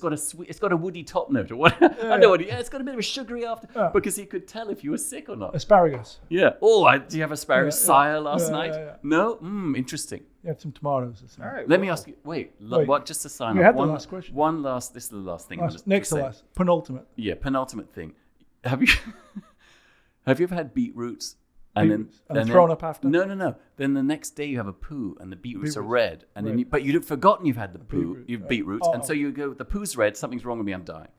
got a woody top note or what? I know it's got a bit of a sugary after. Yeah. Because he could tell if you were sick or not. Asparagus. Yeah. Oh, do you have asparagus sire last Yeah, night? yeah. No? Interesting. You had some tomatoes or something. All right. Let me ask you. Wait. What? Just to sign You off. had the last question. This is the last thing. Next to last. Penultimate. Yeah, penultimate thing. Have you ever had beetroots? And thrown up after? No. Then the next day you have a poo and the beetroots are red, and then Red. but you've forgotten you've had the poo, beetroot, you've right. beetroots, and so you go, the poo's red, something's wrong with me, I'm dying.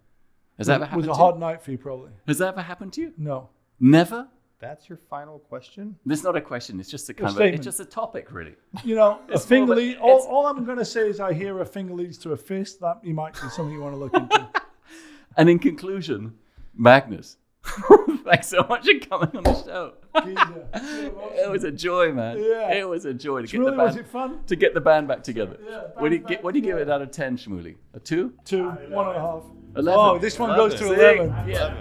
Has that ever It was happened a to you? hard night for you, probably. Has that ever happened to you? No. Never? That's your final question? This is not a question. It's just a kind of statement. it's just a topic, really. A It's finger more of a- lead. it's- All I'm going to say is I hear a finger leads to a fist. That might be something you want to look into. And in conclusion, Magnus, thanks so much for coming on the show. It was a joy, man. Yeah. It was a joy to get Shmuley, the band. was it fun? To get the band back together. Yeah, What do you give it out of 10, Shmuley? A 2? 2, 1.5. 11. Oh, this one goes to Sick. 11. Yeah.